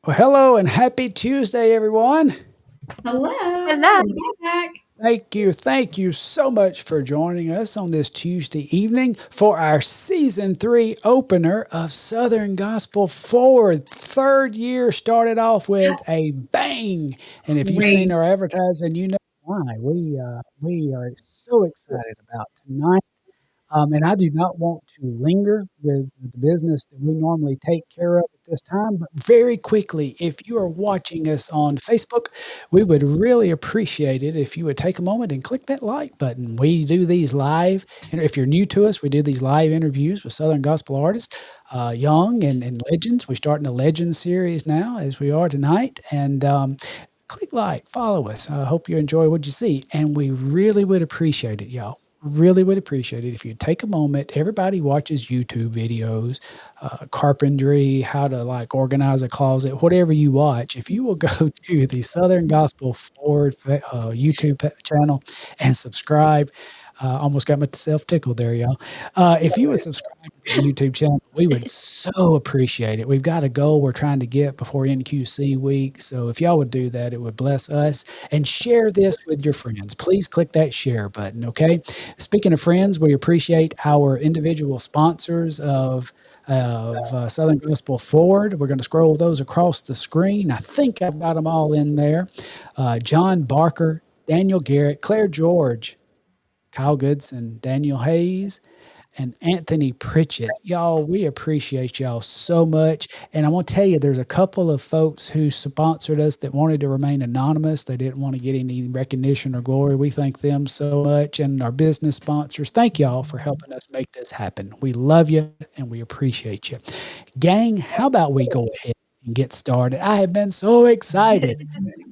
Well, hello and happy Tuesday, everyone. Hello, Hello. we're back. Thank you so much for joining us on this Tuesday evening for our season 3 opener of Southern Gospel Forward. Third year started off with a bang. And if you've seen Great. our advertising, you know why. We are so excited about tonight. And I do not want to linger with the business that we normally take care of at this time, but very quickly, if you are watching us on Facebook, we would really appreciate it if you would take a moment and click that like button. We do these live, and if you're new to us, we do these live interviews with Southern Gospel artists, young and legends. We're starting a Legends series now, as we are tonight, and click like, follow us. I hope you enjoy what you see, and we really would appreciate it, y'all. Really would appreciate it if you take a moment. Everybody watches YouTube videos, carpentry, how to like organize a closet, whatever you watch. If you will go to the Southern Gospel Forward YouTube channel and subscribe, almost got myself tickled there, y'all. If you would subscribe to the YouTube channel, we would so appreciate it. We've got a goal we're trying to get before NQC week. So if y'all would do that, it would bless us. And share this with your friends. Please click that share button, okay? Speaking of friends, we appreciate our individual sponsors of Southern Gospel Forward. We're going to scroll those across the screen. I think I've got them all in there. John Barker, Daniel Garrett, Claire George, Kyle Goodson, Daniel Hayes, and Anthony Pritchett. Y'all, we appreciate y'all so much. And I want to tell you, there's a couple of folks who sponsored us that wanted to remain anonymous. They didn't want to get any recognition or glory. We thank them so much. And our business sponsors, thank y'all for helping us make this happen. We love you and we appreciate you. Gang, how about we go ahead and get started? I have been so excited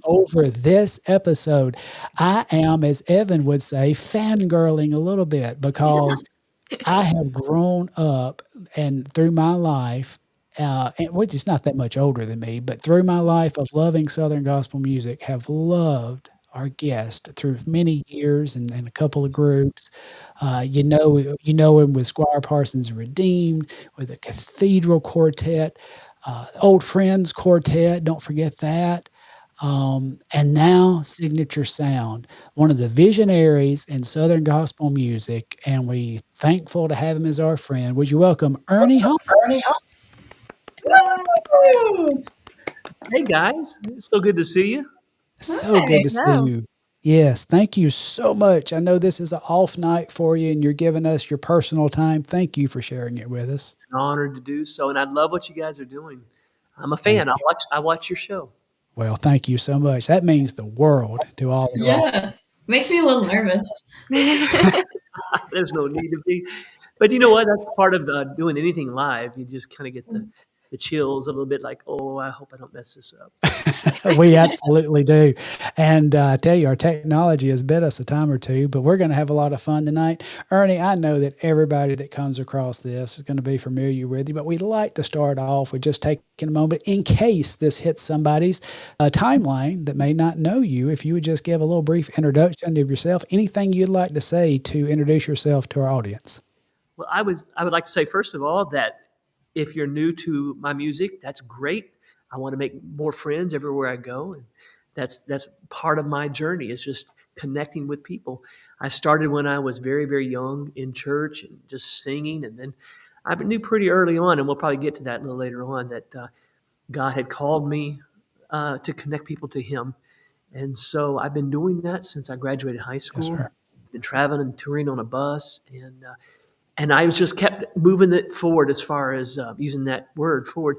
over this episode. I am, as Evan would say, fangirling a little bit because I have grown up and through my life, and which is not that much older than me, but through my life of loving Southern gospel music, have loved our guest through many years and a couple of groups. You know him with Squire Parsons Redeemed, with the Cathedral Quartet, Old Friends Quartet. Don't forget that. And now Signature Sound, one of the visionaries in Southern gospel music, and we thankful to have him as our friend. Would you welcome Ernie Haase? Woo! Hey guys, it's so good to see you. So good Hi. to see Hello. you. Yes, thank you so much. I know this is an off night for you, and you're giving us your personal time. Thank you for sharing it with us. An honor to do so, and I love what you guys are doing. I'm a fan. Thank I you. watch. I watch your show. Well, thank you so much. That means the world to all of y'all. Yes. Makes me a little nervous. There's no need to be, but you know what? That's part of doing anything live. You just kind of get the chills a little bit, like, oh, I hope I don't mess this up. So We absolutely do. And I tell you, our technology has bit us a time or two, but we're going to have a lot of fun tonight. Ernie, I know that everybody that comes across this is going to be familiar with you, but we'd like to start off with just taking a moment in case this hits somebody's timeline that may not know you. If you would just give a little brief introduction of yourself, anything you'd like to say to introduce yourself to our audience. well, I would like to say first of all that if you're new to my music, that's great. I want to make more friends everywhere I go, and that's part of my journey. Is just connecting with people. I started when I was very very young in church and just singing, and then I knew pretty early on, and we'll probably get to that a little later on, that God had called me to connect people to Him, and so I've been doing that since I graduated high Yes, school. sir. Been traveling and touring on a bus, and I was just kept moving it forward as far as using that word forward,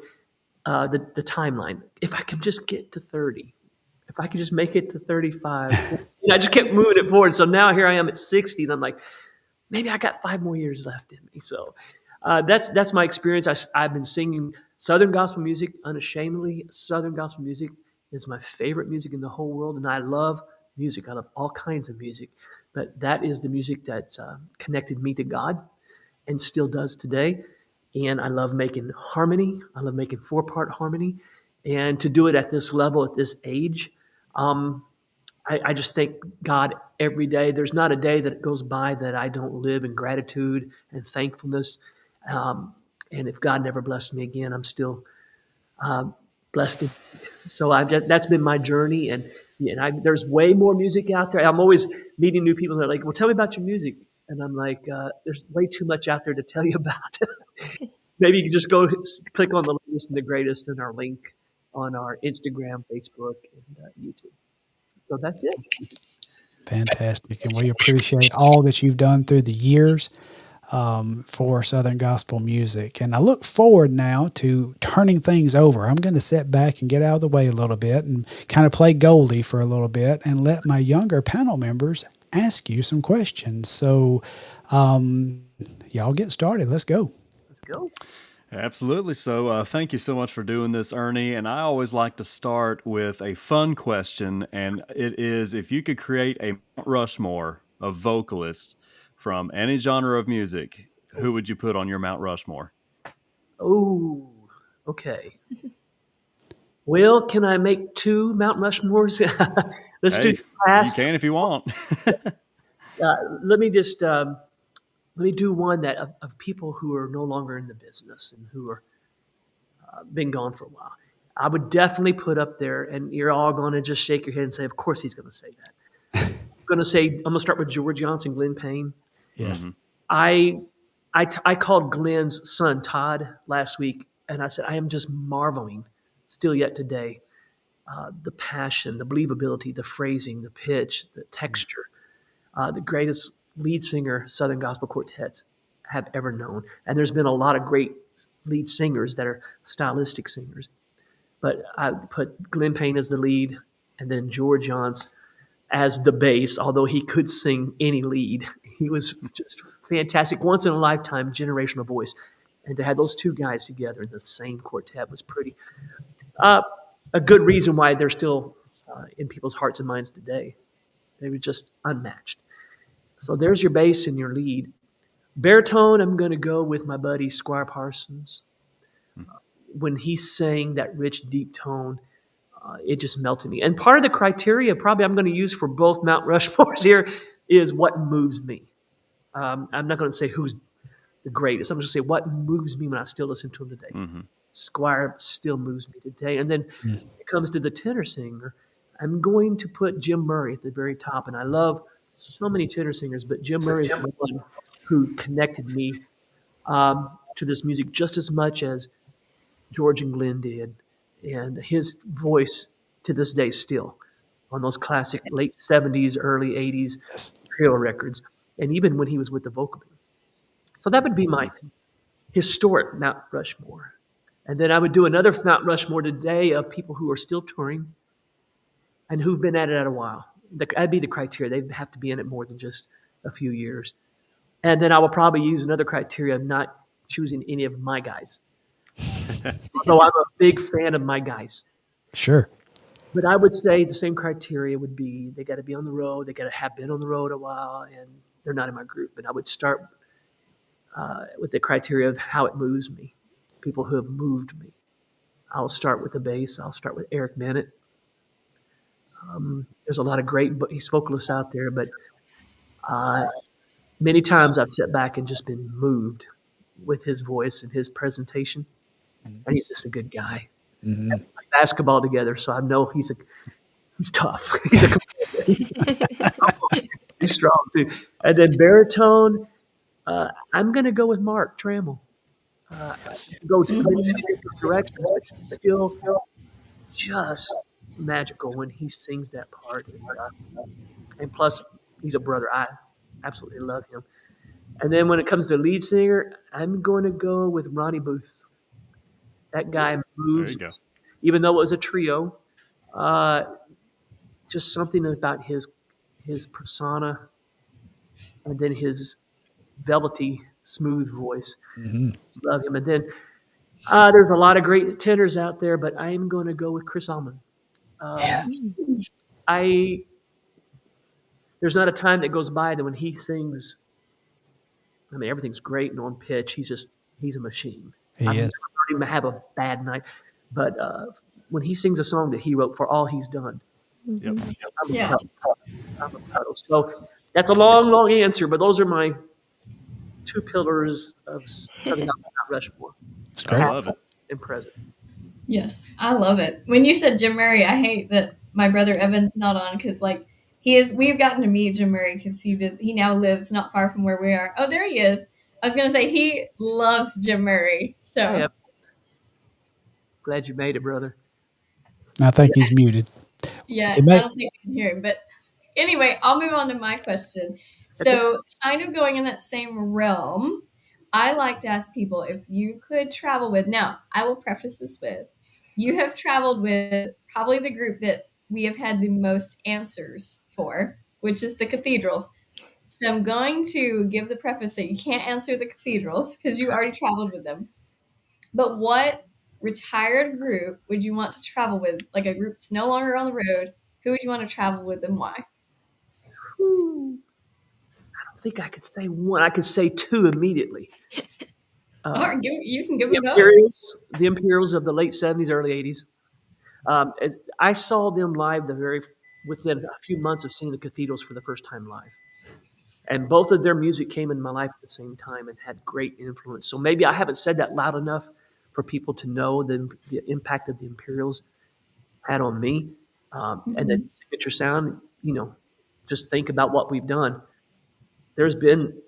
the timeline. If I could just get to 30, if I could just make it to 35, I just kept moving it forward. So now here I am at 60, and I'm like, maybe I got 5 more years left in me. So that's my experience. I've been singing Southern gospel music unashamedly. Southern gospel music is my favorite music in the whole world, and I love music. I love all kinds of music, but that is the music that's connected me to God and still does today. And I love making harmony. I love making four-part harmony. And to do it at this level, at this age, um, I just thank God every day. There's not a day that goes by that I don't live in gratitude and thankfulness. Um, and if God never blessed me again, I'm still uh, blessed. So that's been my journey, and there's way more music out there. I'm always meeting new people that are like, "Well, tell me about your music," and I'm like, "There's way too much out there to tell you about." Maybe you can just go click on the latest and the greatest in our link on our Instagram, Facebook, and YouTube. So that's it. Fantastic. And we appreciate all that you've done through the years for Southern gospel music. And I look forward now to turning things over. I'm going to sit back and get out of the way a little bit and kind of play Goldie for a little bit and let my younger panel members ask you some questions. So, y'all get started. Let's go. Let's go. Absolutely. So, thank you so much for doing this, Ernie. And I always like to start with a fun question. And it is, if you could create a Mount Rushmore of vocalists from any genre of music, who would you put on your Mount Rushmore? Oh, okay. Well, can I make two Mount Rushmores? Let's do Hey, past. you can if you want. Let me just let me do one that of people who are no longer in the business and who are been gone for a while. I would definitely put up there, and you're all going to just shake your head and say, "Of course he's going to say that." I'm going to start with George Johnson, Glenn Payne. Yes. Mhm. I called Glenn's son Todd last week, and I said I am just marveling, still yet today, the passion, the believability, the phrasing, the pitch, the texture, the greatest lead singer Southern Gospel quartets have ever known. And there's been a lot of great lead singers that are stylistic singers, but I put Glenn Payne as the lead, and then George Johnson as the bass, although he could sing any lead. He was just fantastic, once in a lifetime generational voice. And to have those two guys together in the same quartet was pretty a good reason why they're still in people's hearts and minds today. They were just unmatched. So there's your bass and your lead. Baritone, I'm going to go with my buddy Squire Parsons. When he sang that rich, deep tone, it just melted me. And part of the criteria probably I'm going to use for both Mount Rushmores here is what moves me. I'm not going to say who's the greatest. I'm just going to say what moves me when I still listen to him today. Mm-hmm. Squire still moves me today. And then when it comes to the tenor singer, I'm going to put Jim Murray at the very top. And I love so many tenor singers, but Jim Murray is the one who connected me to this music just as much as George and Glenn did. And his voice to this day still on those classic late 70s, early 80s Yes. trio records, and even when he was with the vocal band. So that would be my historic Mount Rushmore. And then I would do another Mount Rushmore today of people who are still touring and who've been at it a while. That'd be the criteria. They'd have to be in it more than just a few years. And then I will probably use another criteria of not choosing any of my guys. So I'm a big fan of my guys. Sure. But I would say the same criteria would be they got to be on the road. They got to have been on the road a while, and they're not in my group. And I would start with the criteria of how it moves me, people who have moved me. I'll start with the bass. I'll start with Eric Bennett. There's a lot of great vocalists out there, but many times I've sat back and just been moved with his voice and his presentation. And he's just a good guy. Mm-hmm. We play basketball together, so I know he's tough. He's strong too. And then baritone, I'm going to go with Mark Trammell. Goes in many different directions, but still just magical when he sings that part. And plus, he's a brother. I absolutely love him. And then when it comes to lead singer, I'm going to go with Ronnie Booth. That guy There moves, you go. even though it was a trio. Just something about his persona and then his velvety, smooth voice. Mm-hmm. Love him. And then there's a lot of great tenors out there, but I'm going to go with Chris Allman. There's not a time that goes by that when he sings, I mean, everything's great and on pitch. He's a machine. He I've is. never heard him have a bad night. But when he sings a song that he wrote for all he's done, Yep. I'm a Yeah. puddle. I'm a puddle. So that's a long, long answer, but those are my two pillars of Southern Mount Rushmore, It's great. I love it. and present. Yes, I love it. When you said Jim Murray, I hate that my brother Evan's not on because like he is. We've gotten to meet Jim Murray because he now lives not far from where we are. Oh, there he is. I was gonna say he loves Jim Murray. I So am glad you made it, brother. I think he's muted. yeah, It I may, don't think we can hear him. But anyway, I'll move on to my question. Okay. So kind of going in that same realm, I like to ask people if you could travel with. Now, I will preface this with you have traveled with probably the group that we have had the most answers for, which is the cathedrals. So I'm going to give the preface that you can't answer the cathedrals because you already traveled with them. But what retired group would you want to travel with? Like a group that's no longer on the road, who would you want to travel with and why? Whew. I think I could say one. I could say two immediately. All Uh, right, you can give the me both. Imperials of the late '70s, early '80s. I saw them live within a few months of seeing the Cathedrals for the first time live, and both of their music came in my life at the same time and had great influence. So maybe I haven't said that loud enough for people to know the impact that the Imperials had on me, and Mhm. then signature sound. Just think about what we've done. There's been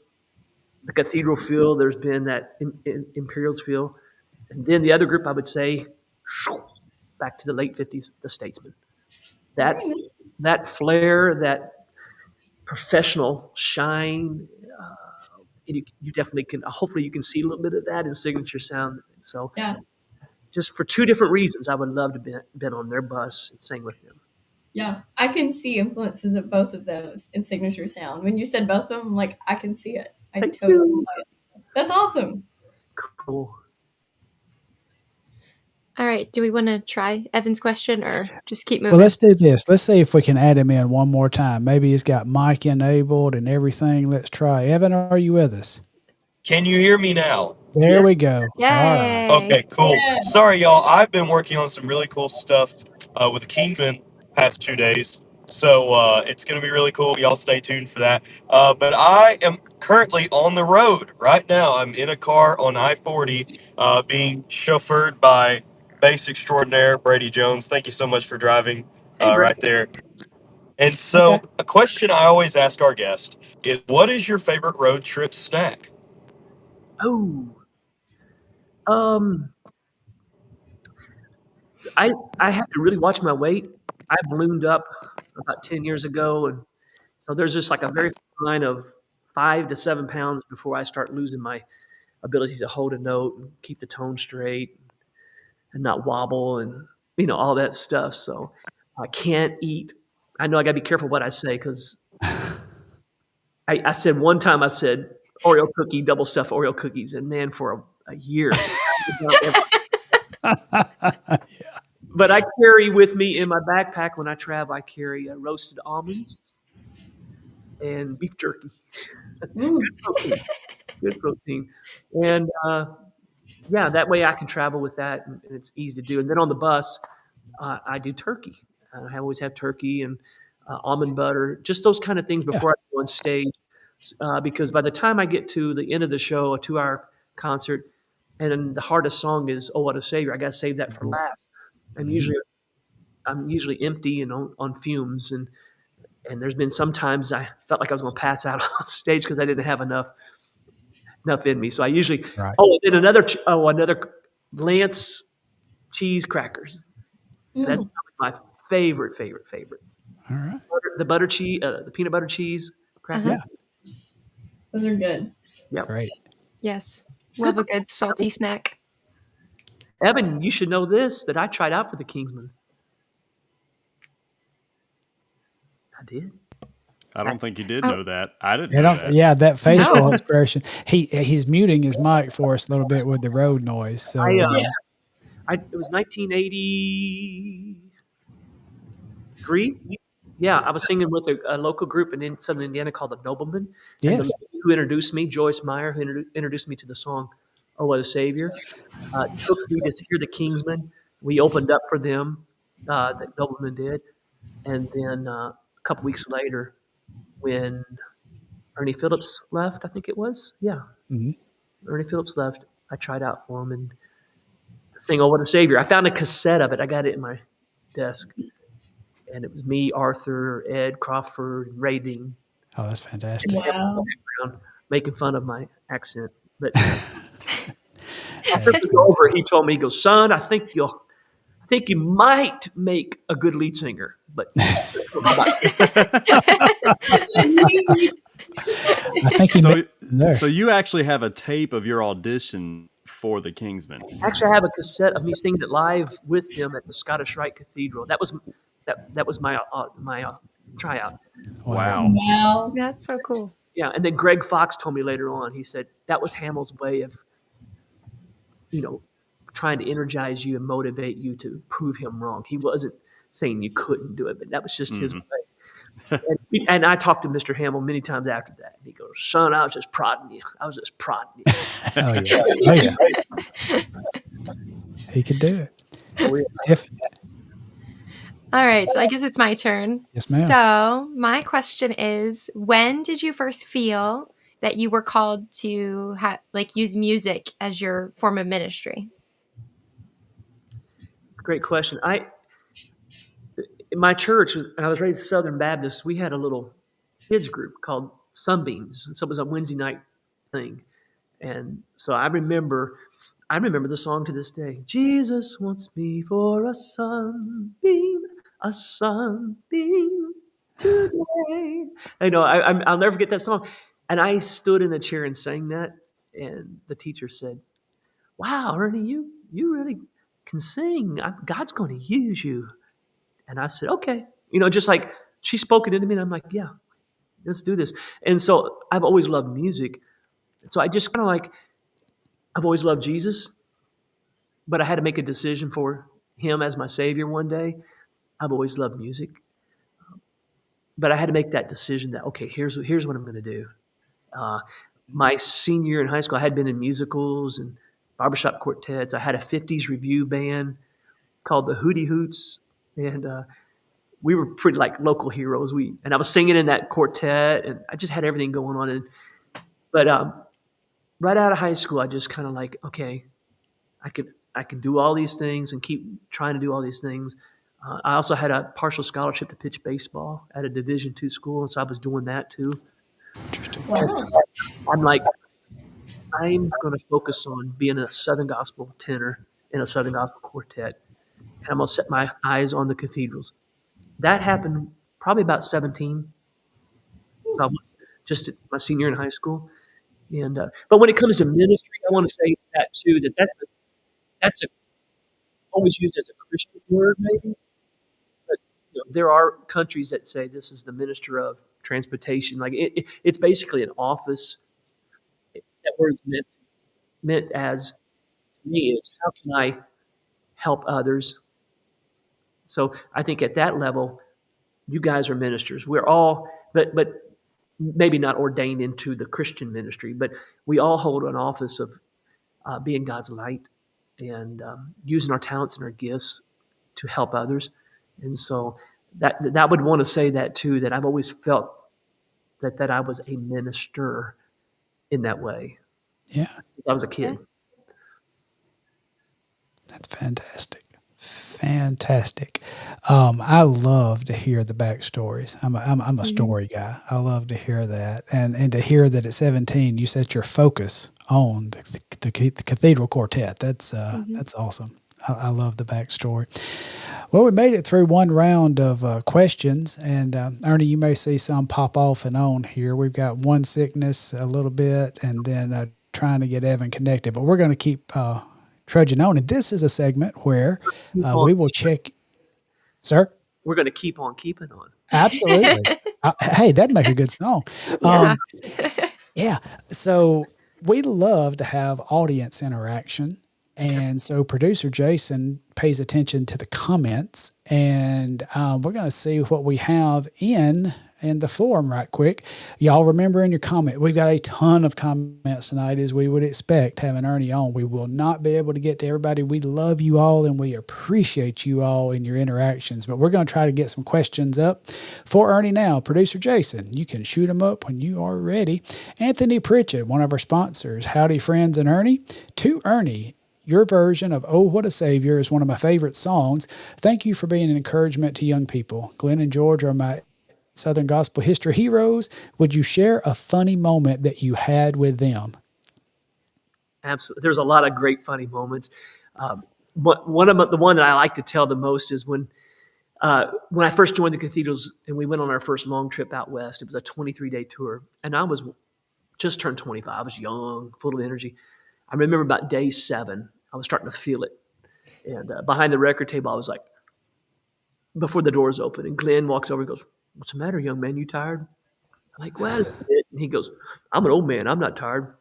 the cathedral feel. There's been that Imperials feel, and then the other group I would say, back to the late '50s, the Statesmen. That Very nice. that flair, that professional shine, you definitely can. Hopefully, you can see a little bit of that in signature sound. So, Yeah, just for two different reasons, I would love to been on their bus and sing with them. yeah. I can see influences of both of those in signature sound. When you said both of them, I'm like, I can see it. I Thank totally you. see it. That's awesome. Cool. All right. Do we want to try Evan's question or just keep well, moving? let's do this. Let's see if we can add him in one more time. Maybe he's got mic enabled and everything. Let's try. Evan, are you with us? Can you hear me now? There Yeah. we go. All right. Yay. Okay, cool. Yeah. Sorry, y'all. I've been working on some really cool stuff with the Kingsmen past 2 days. So it's going to be really cool. Y'all stay tuned for that. But I am currently on the road right now. I'm in a car on I 40 being chauffeured by bass extraordinaire Brady Jones. Thank you so much for driving Hey, Brett. right there. And Okay. so, a question I always ask our guests is what is your favorite road trip snack? Oh, um, I I have to really watch my weight. I ballooned up about 10 years ago, and so there's just like a very fine line of 5 to 7 pounds before I start losing my ability to hold a note and keep the tone straight and not wobble and all that stuff. So I can't eat. I know I got to be careful what I say because I said one time I said Oreo cookie, double stuffed Oreo cookies, and man, for a year, but I carry with me in my backpack when I travel. I carry roasted almonds and beef jerky. Mm. Protein, good protein, and yeah, that way I can travel with that, and it's easy to do. And then on the bus, I do turkey. I always have turkey and almond butter, just those kind of things Yeah. before I go on stage. Because by the time I get to the end of the show, a 2 hour concert, and then the hardest song is "Oh What a Savior," I got to save that for last. I'm Mhm. usually I'm usually empty and on fumes, and there's been some times I felt like I was going to pass out on stage because I didn't have enough in me. So I usually Right. and then another Lance cheese crackers. That's Mm. probably my favorite. All right. The butter cheese, the peanut butter cheese cracker. Uh-huh. Yeah. Those are good. Yep. Great. Yes. Love a good salty snack. Evan, you should know this that I tried out for the Kingsmen. I did. I I, don't think you did Oh, know that. I didn't You know don't, that. yeah, that facial no. expression. He's muting his mic for us a little bit with the road noise. So I, Yeah. it was 1983. Yeah, I was singing with a local group in Southern Indiana called the Noblemen, and the yes. lady who introduced me, Joyce Meyer, who introduced me to the song "Oh What a Savior," took me to hear the Kingsmen. We opened up for them, the Noblemen did, and then a couple weeks later, when Ernie Phillips left, I think it was, yeah, Hmm. Ernie Phillips left. I tried out for him, and sing "Oh What a Savior." I found a cassette of it. I got it in my desk, and it was me, Arthur, Ed Crawford, Ray Dean. Oh, that's fantastic. Wow. Background, making fun of my accent. But after That's it was good. over, he told me, he goes, "Son, I think you might make a good lead singer, but I think he made So, it there. so you actually have a tape of your audition for the Kingsmen. actually, I have a cassette of me singing it live with him at the Scottish Rite Cathedral. That was my tryout. Wow. Wow. That's so cool. Yeah, and then Greg Fox told me later on. He said that was Hamill's way of, trying to energize you and motivate you to prove him wrong. He wasn't saying you couldn't do it, but that was just his way. And I talked to Mr. Hamill many times after that. And he goes, "Son, I was just prodding you. I was just prodding you." Oh yeah. Oh yeah. He could do it. Oh, yeah. If All right, so I guess it's my turn. Yes, ma'am. So my question is, when did you first feel that you were called to use music as your form of ministry? Great question. In my church, and I was raised Southern Baptist, we had a little kids group called Sunbeams. And so it was a Wednesday night thing. And so I remember the song to this day. Jesus wants me for a sunbeam today. I'll never forget that song. And I stood in the chair and sang that. And the teacher said, "Wow, Ernie, you really can sing. God's going to use you." And I said, "Okay." Just like she spoke it into me, and I'm like, "Yeah, let's do this." And so I've always loved music. So I just kind of I've always loved Jesus, but I had to make a decision for him as my savior one day. I've always loved music, but I had to make that decision that, okay, here's what I'm going to do. My senior year in high school, I had been in musicals and barbershop quartets. I had a 50s review band called the Hootie Hoots, and we were pretty like local heroes. And I was singing in that quartet, and I just had everything going on. But right out of high school, I just kind of okay, I could do all these things and keep trying to do all these things. I also had a partial scholarship to pitch baseball at a Division II school, and so I was doing that too. Wow. I'm like, I'm going to focus on being a Southern Gospel tenor in a Southern Gospel quartet, and I'm going to set my eyes on the cathedrals. That happened probably about 17. So I was just my senior in high school. And but when it comes to ministry, I want to say that too, that's always used as a Christian word, maybe. But there are countries that say this is the minister of transportation. It's basically an office. That word is meant as, to me, is how can I help others? So I think at that level, you guys are ministers. We're all, but maybe not ordained into the Christian ministry, but we all hold an office of being God's light and using our talents and our gifts to help others. And so that would want to say that too, that I've always felt that I was a minister in that way. Yeah, Since I was a kid. that's fantastic. Fantastic. I love to hear the backstories. I'm a story guy. I love to hear that, and to hear that at 17 you set your focus on the Cathedral Quartet. That's awesome. I love the backstory. Well, we made it through one round of questions, and Ernie, you may see some pop off and on here. We've got one sickness a little bit, and then trying to get Evan connected, but we're going to keep trudging on. And this is a segment where we will check. Sir? We're going to keep on keeping on. Absolutely. Hey, that'd make a good song. Yeah. So we love to have audience interaction. And so producer Jason pays attention to the comments, and we're going to see what we have in the forum right quick. Y'all remember in your comment, we've got a ton of comments tonight, as we would expect having Ernie on. We will not be able to get to everybody. We love you all, and we appreciate you all in your interactions, but we're going to try to get some questions up for Ernie now. Producer Jason, you can shoot them up when you are ready. Anthony Pritchett, one of our sponsors. Howdy, friends, and Ernie. To Ernie, Your version of Oh, What a Savior is one of my favorite songs. Thank you for being an encouragement to young people. Glenn and George are my Southern Gospel history heroes. Would you share a funny moment that you had with them? Absolutely. There's a lot of great funny moments. But the one that I like to tell the most is when I first joined the cathedrals and we went on our first long trip out west. It was a 23-day tour, and I was just turned 25. I was young, full of energy. I remember about day 7, I was starting to feel it. And behind the record table, I was like, before the doors open, and Glenn walks over and goes, "What's the matter, young man? You tired?" I'm like, "Well, a bit." And he goes, "I'm an old man. I'm not tired."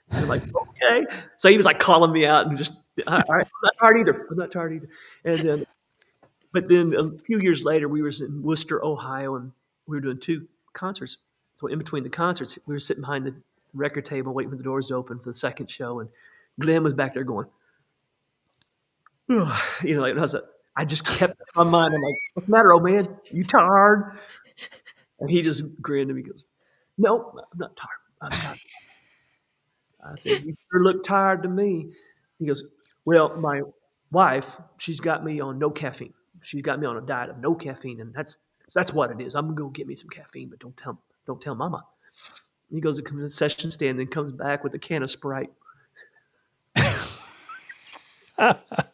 And I'm like, "Okay." So he was like calling me out and just, "All right, I'm not tired either. I'm not tired either." And then, but then a few years later, we were in Worcester, Ohio, and we were doing 2 concerts. So in between the concerts, we were sitting behind the record table waiting for the doors to open for the second show, and Glenn was back there going, like, and I just kept in my mind. I'm like, "What's the matter, old man? You tired?" And he just grinned and he goes, "No, I'm not tired. I'm tired." I said, "You sure look tired to me." He goes, "Well, my wife, she's got me on no caffeine. She's got me on a diet of no caffeine, and that's what it is. I'm gonna go get me some caffeine, but don't tell Mama." And he goes to the concession stand and comes back with a can of Sprite.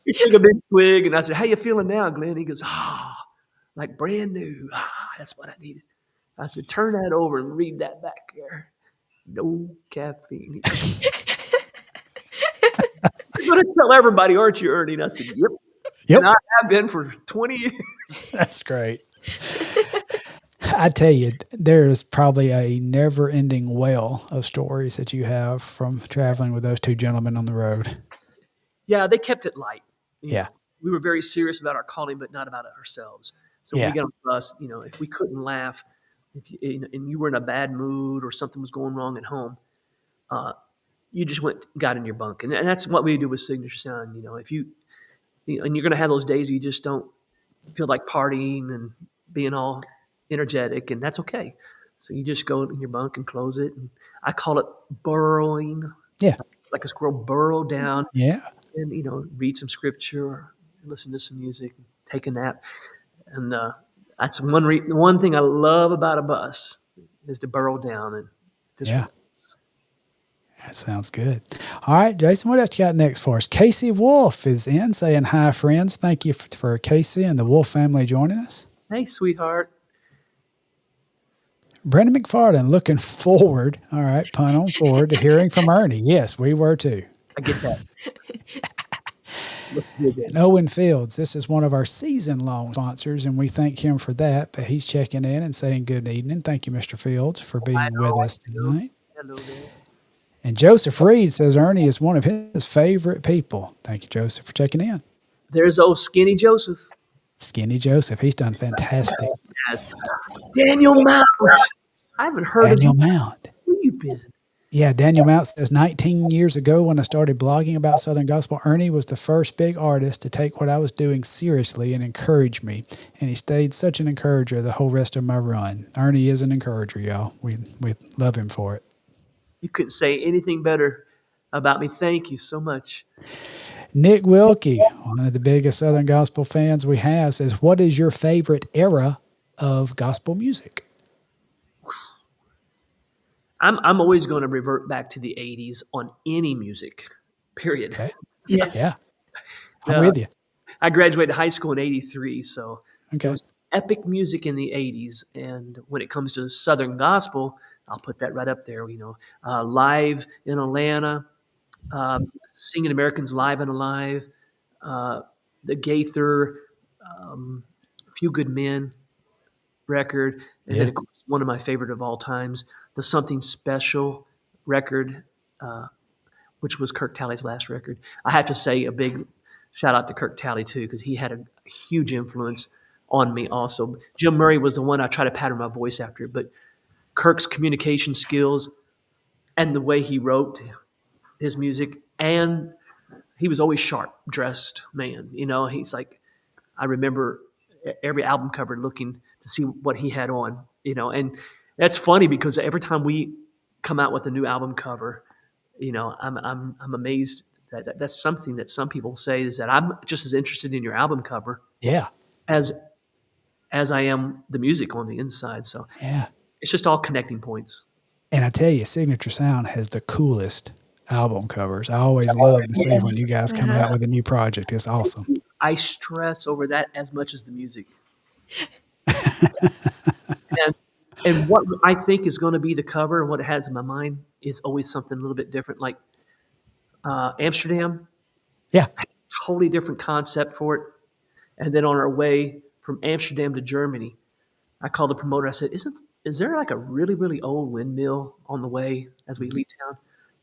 He took a big twig, and I said, "How you feeling now, Glenn?" He goes, like brand new. That's what I needed." I said, "Turn that over and read that back there. No caffeine." "You're going to tell everybody, aren't you, Ernie?" And I said, "Yep. Yep, And I have been for 20 years." that's great. I tell you, there's probably a never ending well of stories that you have from traveling with those 2 gentlemen on the road. Yeah, they kept it light. Yeah. We were very serious about our calling, but not about ourselves. So when we Yeah. got on the bus, if we couldn't laugh, and you were in a bad mood or something was going wrong at home, uh, you just got in your bunk, and that's what we do with Signature Sound. If and you're going to have those days you just don't feel like partying and being all energetic, and that's okay. So you just go in your bunk and close it. And I call it burrowing, Yeah. like a squirrel burrow down Yeah. and read some scripture or listen to some music, take a nap. And that's one thing I love about a bus is to burrow down and just Yeah. That sounds good. All right, Jason, what else you got next for us? Casey Wolf is in saying hi, friends. Thank you for Casey and the Wolf family joining us. Hey, sweetheart. Brandon McFarland, looking forward, all right, pun on forward, to hearing from Ernie. Yes, we were too. I get that. Looks good. And Owen Fields, this is one of our season-long sponsors, and we thank him for that. But he's checking in and saying good evening. Thank you, Mr. Fields, for being with us tonight. Hello there. And Joseph Reed says Ernie is one of his favorite people. Thank you, Joseph, for checking in. There's old Skinny Joseph. Skinny Joseph, he's done fantastic. Daniel Mount. I haven't heard Daniel of you. Mount. Where you been? Yeah, Daniel Mount says 19 years ago when I started blogging about Southern Gospel, Ernie was the first big artist to take what I was doing seriously and encourage me. And he stayed such an encourager the whole rest of my run. Ernie is an encourager, y'all. We love him for it. You couldn't say anything better about me. Thank you so much. Nick Wilkie, one of the biggest Southern Gospel fans we have, says, what is your favorite era of gospel music? I'm always going to revert back to the 80s on any music, period. Okay. Yes. Yeah, I'm with you. I graduated high school in 83, so Okay. it was epic music in the 80s. And when it comes to Southern Gospel, I'll put that right up there, Live in Atlanta, Singing Americans Live and Alive, the Gaither, Few Good Men record, and then of course, one of my favorite of all times, the Something Special record, which was Kirk Talley's last record. I have to say a big shout out to Kirk Talley too, because he had a huge influence on me also. Jim Murray was the one I try to pattern my voice after, but Kirk's communication skills and the way he wrote his music, and he was always sharp dressed man. He's like, I remember every album cover looking to see what he had on, and that's funny because every time we come out with a new album cover, I'm amazed That's something that some people say is that I'm just as interested in your album cover Yeah. as I am the music on the inside. So Yeah. it's just all connecting points. And I tell you, Signature Sound has the coolest album covers. I always love to see when you guys come out with a new project. It's awesome. I stress over that as much as the music. and and what I think is going to be the cover and what it has in my mind is always something a little bit different. Like Amsterdam, Yeah. totally different concept for it. And then on our way from Amsterdam to Germany, I called the promoter. I said, is there like a really, really old windmill on the way as we leave town?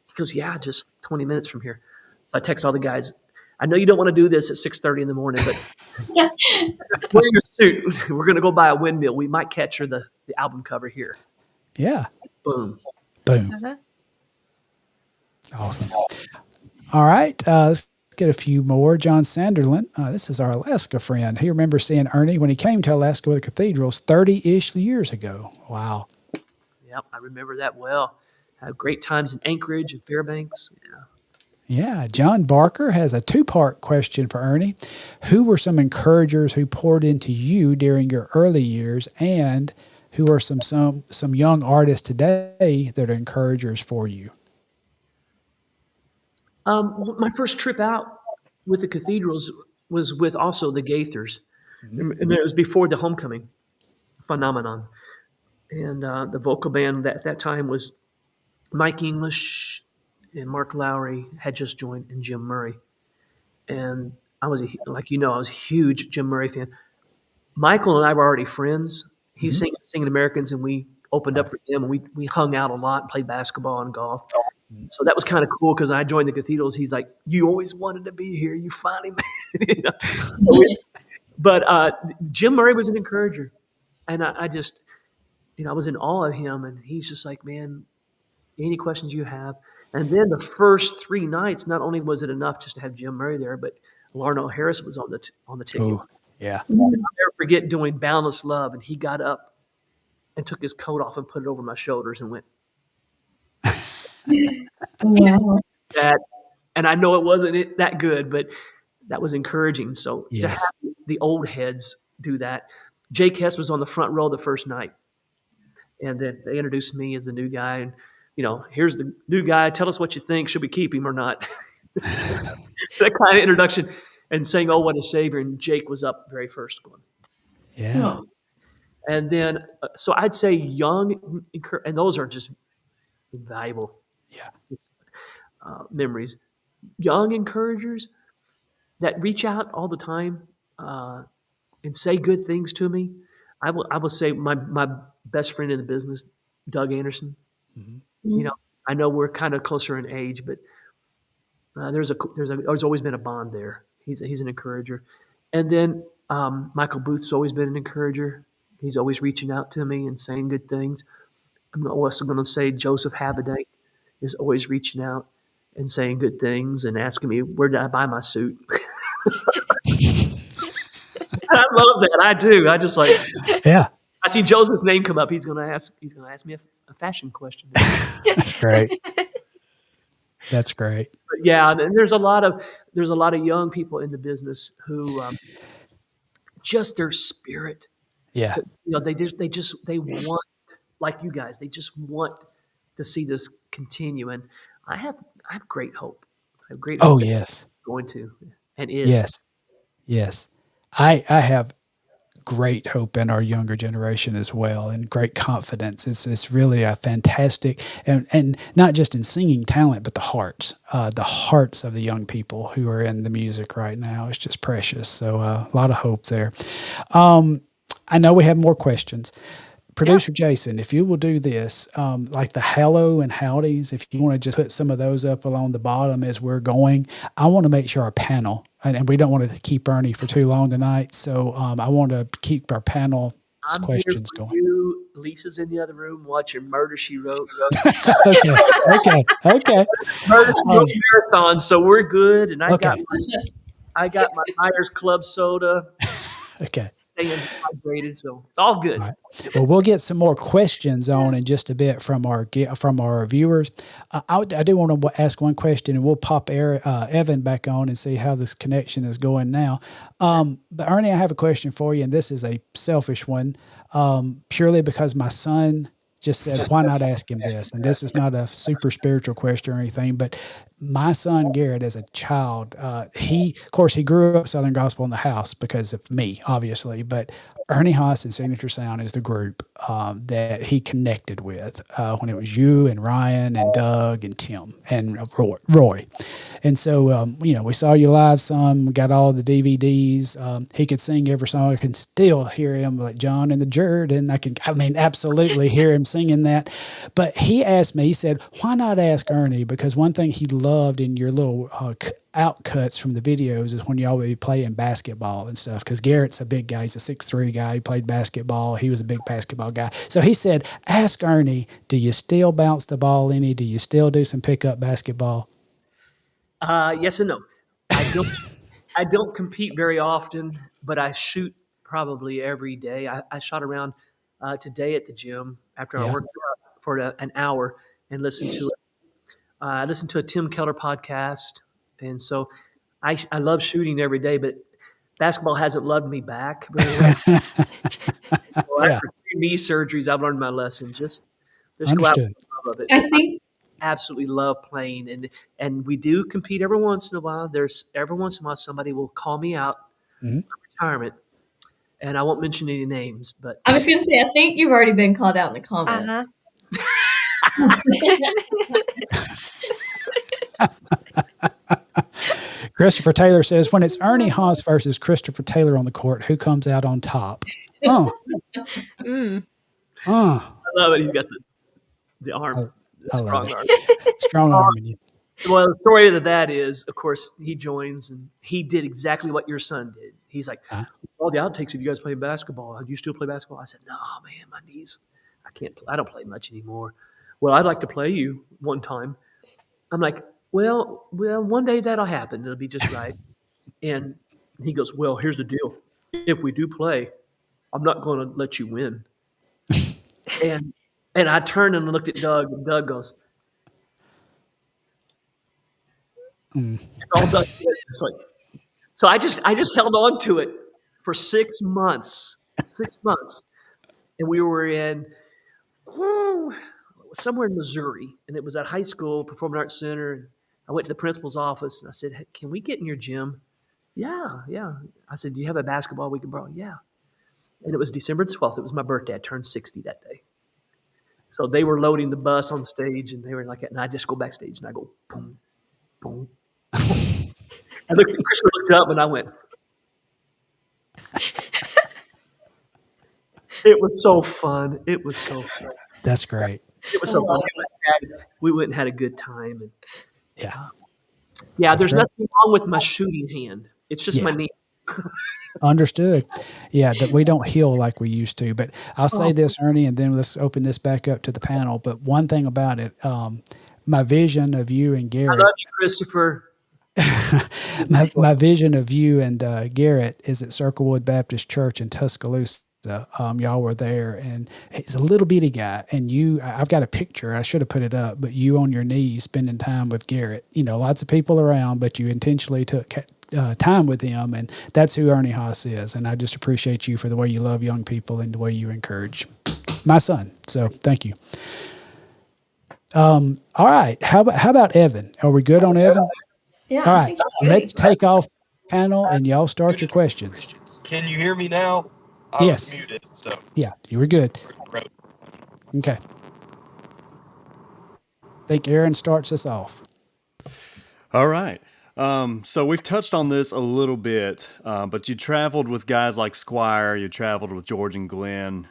He goes, yeah, just 20 minutes from here. So I text all the guys. I know you don't want to do this at 6:30 in the morning, but wear your suit. We're going to go buy a windmill. We might catch her the album cover here. Yeah. Boom. Boom. Uh-huh. Awesome. All right. Let's get a few more. John Sanderlin. This is our Alaska friend. He remembers seeing Ernie when he came to Alaska with the Cathedrals 30-ish years ago. Wow. Yep, I remember that well. Had great times in Anchorage and Fairbanks. Yeah. Yeah. John Barker has a two-part question for Ernie. Who were some encouragers who poured into you during your early years, and who are some young artists today that are encouragers for you? My first trip out with the Cathedrals was with also the Gaithers, and it was before the homecoming phenomenon. And the vocal band at that time was Mike English and Mark Lowry had just joined, and Jim Murray. And I was, I was a huge Jim Murray fan. Michael and I were already friends. He was singing Americans, and we opened up for him, and we hung out a lot and played basketball and golf. So that was kind of cool because I joined the Cathedrals. He's like, you always wanted to be here. You finally made it. But Jim Murray was an encourager. And I just, I was in awe of him. And he's just like, man, any questions you have. And then the first 3 nights, not only was it enough just to have Jim Murray there, but Larnell Harris was on the ticket. Oh, yeah. I'll never forget doing Boundless Love. And he got up and took his coat off and put it over my shoulders and went, Yeah. that, and I know it wasn't that good, but that was encouraging. So to Yes. have the old heads do that. Jake Hess was on the front row the first night, and then they introduced me as the new guy. And here's the new guy. Tell us what you think. Should we keep him or not? That kind of introduction, and saying, "Oh, what a savior!" And Jake was up very first one. Yeah. And then, so I'd say young, and those are just invaluable. Yeah. Memories. Young encouragers that reach out all the time and say good things to me. I will say my best friend in the business, Doug Anderson. Mm-hmm. I know we're kind of closer in age, but there's always been a bond there. He's an encourager. And then Michael Booth's always been an encourager. He's always reaching out to me and saying good things. I'm also going to say Joseph Habedank is always reaching out and saying good things and asking me, where did I buy my suit? I love that. I do. I just like, Yeah. I see Joseph's name come up. He's going to ask me a fashion question. That's great. That's great. But yeah, and there's a lot of young people in the business who just their spirit. Yeah. They want, like you guys, they just want to see this continue. And I have great hope. I have great hope. Oh, that yes. it's going to and is. Yes. Yes. I have great hope in our younger generation as well, and great confidence. It's really a fantastic, and not just in singing talent, but the hearts of the young people who are in the music right now. It's just precious. So a lot of hope there. I know we have more questions. Producer Jason, if you will do this, like the hello and howdies, if you want to just put some of those up along the bottom as we're going, I want to make sure our panel, and we don't want to keep Ernie for too long tonight, so I want to keep our panel questions going. You, Lisa's in the other room watching Murder, She Wrote. Okay. Murder, She Wrote marathon, so we're good. And I Okay. got my Myers Club soda. Okay. staying hydrated, so it's all good. All right. Well, we'll get some more questions on in just a bit from our viewers. I do want to ask one question, and we'll pop Evan back on and see how this connection is going now. But Ernie, I have a question for you, and this is a selfish one, purely because my son just said, "Why not ask him this?" And this is not a super spiritual question or anything, but my son Garrett, as a child, of course, he grew up Southern Gospel in the house because of me, obviously, but Ernie Haase and Signature Sound is the group that he connected with when it was you and Ryan and Doug and Tim and Roy. And so, we saw you live some, we got all the DVDs. He could sing every song. I can still hear him like John and the Jordan. Absolutely hear him singing that. But he asked me, he said, why not ask Ernie? Because one thing he loved in your little outcuts from the videos is when y'all would be playing basketball and stuff. Because Garrett's a big guy. He's a 6'3" guy. He played basketball. He was a big basketball guy. So he said, ask Ernie, do you still bounce the ball any? Do you still do some pickup basketball? Yes and no. I don't compete very often, but I shoot probably every day. I shot around today at the gym after I Yeah. worked out for an hour and listened to it. I listened to a Tim Keller podcast, and so I love shooting every day, but basketball hasn't loved me back very well. So Yeah. after 3 knee surgeries, I've learned my lesson. Just go out with Understood. the love of it. I think Absolutely love playing, and we do compete every once in a while. There's every once in a while somebody will call me out Mhm. for retirement, and I won't mention any names, but I was going to say, I think you've already been called out in the Uh-huh. comments. Christopher Taylor says, when it's Ernie Haase versus Christopher Taylor on the court, who comes out on top? Oh, Mm. oh, I love it. He's got the arm, the I love strong it. arm. Strong arm in you. Well, the story of that is, of course, he joins and he did exactly what your son did. He's like, Huh? all the outtakes of you guys playing basketball. Do you still play basketball? I said, no, man, my knees. I can't play. I don't play much anymore. Well, I'd like to play you one time. I'm like, well, one day that'll happen. It'll be just right. And he goes, well, here's the deal. If we do play, I'm not going to let you win. And I turned and looked at Doug, and Doug goes, Mm. it's all Doug. It's like, so I just held on to it for 6 months. 6 months. And we were in somewhere in Missouri, and it was at high school, Performing Arts Center. And I went to the principal's office and I said, hey, can we get in your gym? Yeah, yeah. I said, do you have a basketball we can borrow? Yeah. And it was December 12th. It was my birthday. I turned 60 that day. So they were loading the bus on stage, and they were like, and I just go backstage and I go, boom, boom. I looked at Chris, looked up, and I went. It was so fun. It was so fun. That's great. It was so fun. We went and had a good time. And Yeah. yeah, That's there's great. nothing wrong with my shooting hand. It's just my Yeah. knee. Understood. Yeah, that we don't heal like we used to. But I'll say this, Ernie, and then let's open this back up to the panel. But one thing about it, my vision of you and I Garrett, love you, Christopher. my vision of you and Garrett is at Circlewood Baptist Church in Tuscaloosa. Y'all were there, and he's a little bitty guy. And I've got a picture. I should have put it up, but you on your knees spending time with Garrett. Lots of people around, but you intentionally took time with him, and that's who Ernie Haase is. And I just appreciate you for the way you love young people and the way you encourage my son. So thank you. All right. How about Evan? Are we good on Evan? Yeah, All I right. think that's Let's great. take off panel and y'all start your questions. Can you hear me now? I was Yes. muted, so Yeah, you were good. Okay. I think Aaron starts us off. All right. So we've touched on this a little bit, but you traveled with guys like Squire, you traveled with George and Glenn,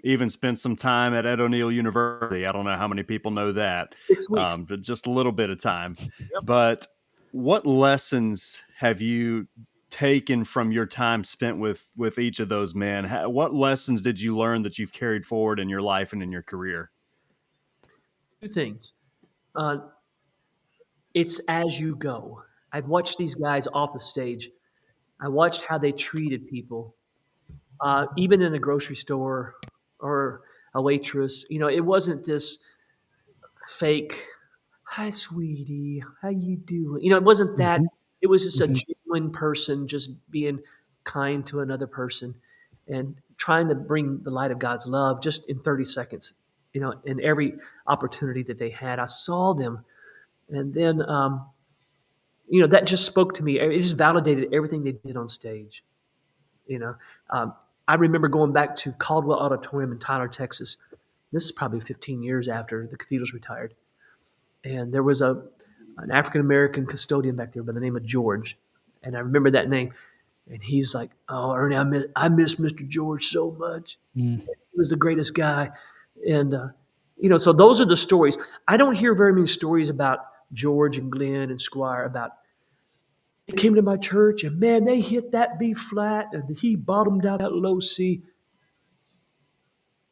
even spent some time at Ed O'Neill University. I don't know how many people know that, 6 weeks. but just a little bit of time. Yep. But what lessons have you taken from your time spent with each of those men? What lessons did you learn that you've carried forward in your life and in your career? 2 things. Uh, it's as you go. I've watched these guys off the stage. I watched how they treated people. even in a grocery store or a waitress. It wasn't this fake, "Hi, sweetie, how you doing?" It wasn't that. Mhm, It was just a mhm. genuine person just being kind to another person and trying to bring the light of God's love just in 30 seconds. In every opportunity that they had, I saw them, and then that just spoke to me. It just validated everything they did on stage. You know, um, I remember going back to Caldwell Auditorium in Tyler, Texas. This is probably 15 years after the cathedral's retired, and there was an African American custodian back there by the name of George, and I remember that name. And he's like, "Oh, Ernie, I miss Mr. George so much. Mm. He was the greatest guy." And so those are the stories. I don't hear very many stories about George and Glenn and Squire about they came to my church and man, they hit that B flat and he bottomed out that low C.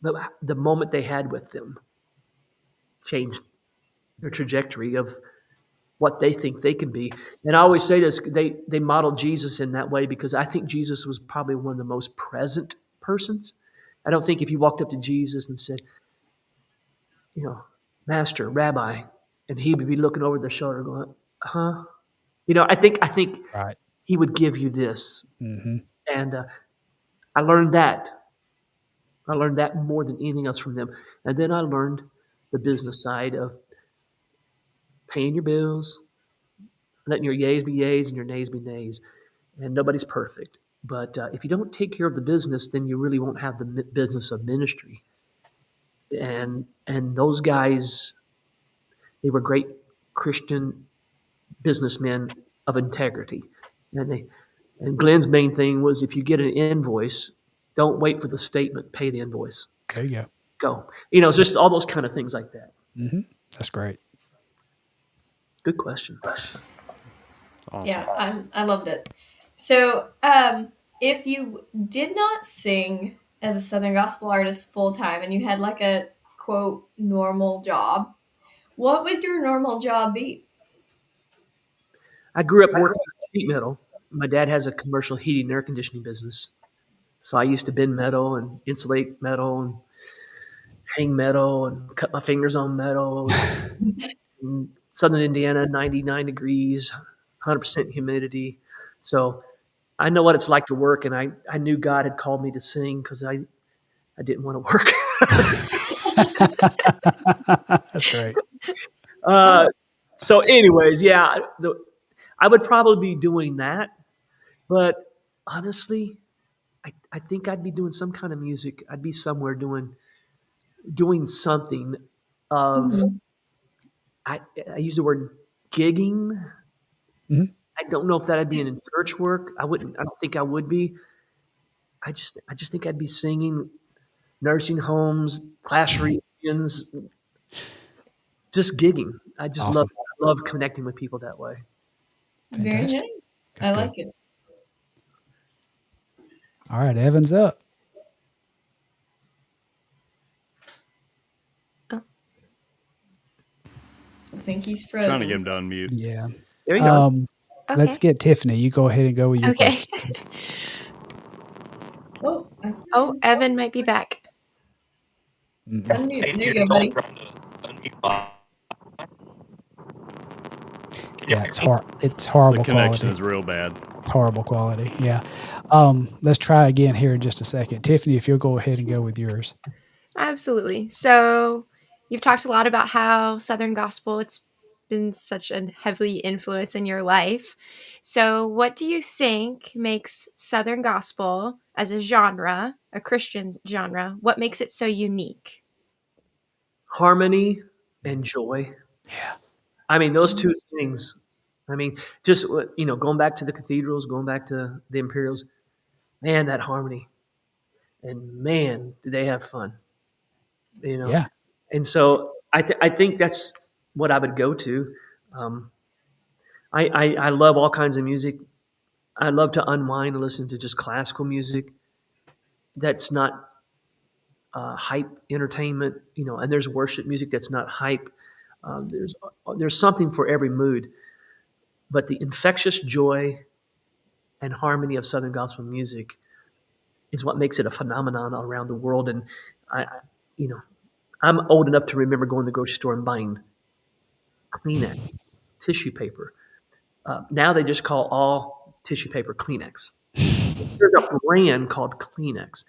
But the moment they had with them changed their trajectory of what they think they can be. And I always say this, they modeled Jesus in that way because I think Jesus was probably one of the most present persons. I don't think if you walked up to Jesus and said, Master, Rabbi, and he would be looking over their shoulder going, huh? I think Right. he would give you this. Mhm. And I learned that. I learned that more than anything else from them. And then I learned the business side of paying your bills, letting your yays be yays and your nays be nays. And nobody's perfect. But if you don't take care of the business, then you really won't have the business of ministry. And those guys, they were great Christian businessmen of integrity. And Glenn's main thing was if you get an invoice, don't wait for the statement, pay the invoice. There you go. Go. It's just all those kind of things like that. Mhm. That's great. Good question. Awesome. Yeah, I loved it. So, if you did not sing as a Southern gospel artist full time and you had like a quote normal job, what would your normal job be? I grew up working on sheet metal. My dad has a commercial heating and air conditioning business. So I used to bend metal and insulate metal and hang metal and cut my fingers on metal. In Southern Indiana, 99 degrees, 100% humidity. So I know what it's like to work, and I knew God had called me to sing because I didn't want to work. That's great. uh, so, anyways, yeah, I would probably be doing that. But honestly, I think I'd be doing some kind of music. I'd be somewhere doing something of Mhm. I use the word gigging. Mhm. I don't know if that'd be in church work. I don't think I would be. I just think I'd be singing nursing homes, class reunions, just gigging. I just Awesome. love connecting with people that way. Very Fantastic. nice. That's I good. like it. All right, Evan's up. Oh, I think he's Trying to get him frozen. to unmute. Yeah. There you go. Let's okay. get Tiffany. You go ahead and go with your Okay. question, please. Oh, Oh, Evan might be back. Mhm. unmute. Hey, There you you're go, still buddy. trying to unmute my. Can y'all Yeah, hear it's me? it's The horrible connection quality. is real bad. Horrible quality. Yeah. Let's try again here in just a second. Tiffany, if you'll go ahead and go with yours. Absolutely. So, you've talked a lot about how Southern gospel it's been such a heavy influence in your life. So, what do you think makes Southern gospel as a genre, a Christian genre, what makes it so unique? Harmony and joy. Yeah. I mean, those two things. I mean, just going back to the cathedrals, going back to the Imperials. Man, that harmony, and man, do they have fun. You know, Yeah. and so I think that's what I would go to. Um, I love all kinds of music. I love to unwind and listen to just classical music. That's not hype entertainment, and there's worship music that's not hype. There's something for every mood, but the infectious joy and harmony of Southern gospel music is what makes it a phenomenon around the world. And I you know, I'm old enough to remember going to the grocery store and buying Kleenex, tissue paper. Now they just call all tissue paper Kleenex. There's a brand called Kleenex,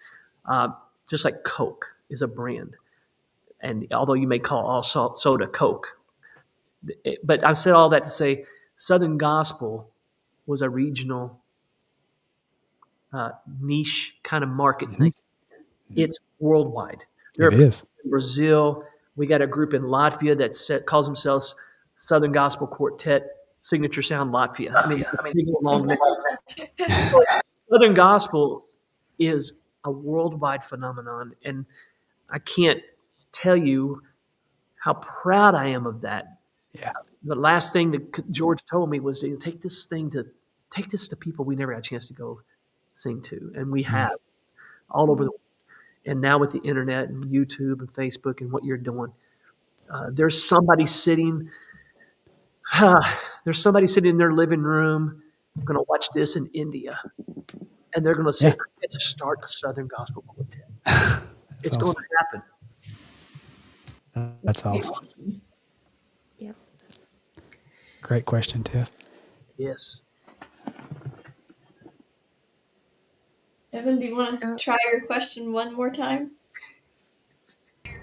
uh, just like Coke is a brand. And although you may call all soda Coke, but I've said all that to say Southern Gospel was a regional niche kind of market Hmm. thing. It's worldwide. There are It people is. in Brazil. We got a group in Latvia that calls themselves Southern Gospel Quartet, Signature Sound Latvia. I mean, it's a big long name. So Southern Gospel is a worldwide phenomenon, and I can't tell you how proud I am of that. Yeah. The last thing that George told me was to take this to people we never had a chance to go sing to, and we Mm. have all over the world. And now with the internet and YouTube and Facebook and what you're doing, there's somebody sitting. There's somebody sitting in their living room going to watch this in India, and they're going to say, Yeah. "I get to start a Southern Gospel Quartet." That's It's going to awesome. happen. That's Very awesome. awesome. Yep. Great question, Tiff. Yes. Evan, do you want to Uh, try your question one more time? Can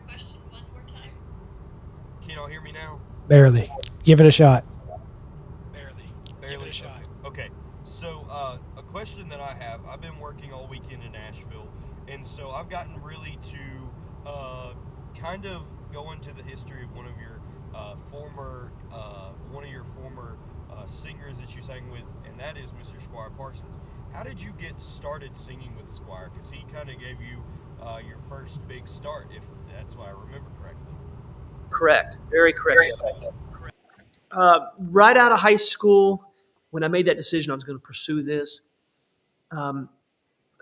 y'all hear me now? Barely. Give it a shot. Barely. Okay. So, a question that I have: I've been working all weekend in Nashville, and so I've gotten really to kind of go into the history of one of your former singers that you sang with, and that is Mr. Squire Parsons. How did you get started singing with Squire? Because he kind of gave you your first big start, if that's what I remember correctly. Correct. Very correct. Right out of high school, when I made that decision, I was going to pursue this, um,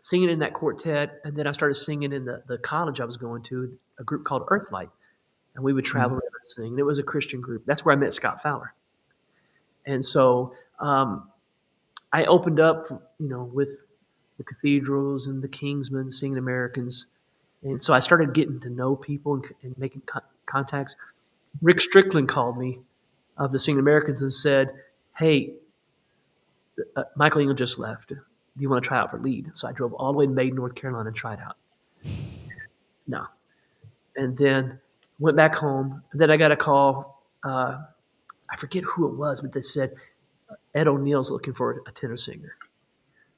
singing in that quartet, and then I started singing in the college I was going to, a group called Earthlight, and we would Mm. travel around and sing. And it was a Christian group. That's where I met Scott Fowler. And so I opened up, with the cathedrals and the Kingsmen, singing Americans. And so I started getting to know people and making contacts. Rick Strickland called me of the Singing Americans and said, "Hey, Michael Engel just left. Do you want to try out for lead?" So I drove all the way to Maiden, North Carolina, and tried out. No. And then went back home. And then I got a call. I forget who it was, but they said, Ed O'Neill's looking for a tenor singer.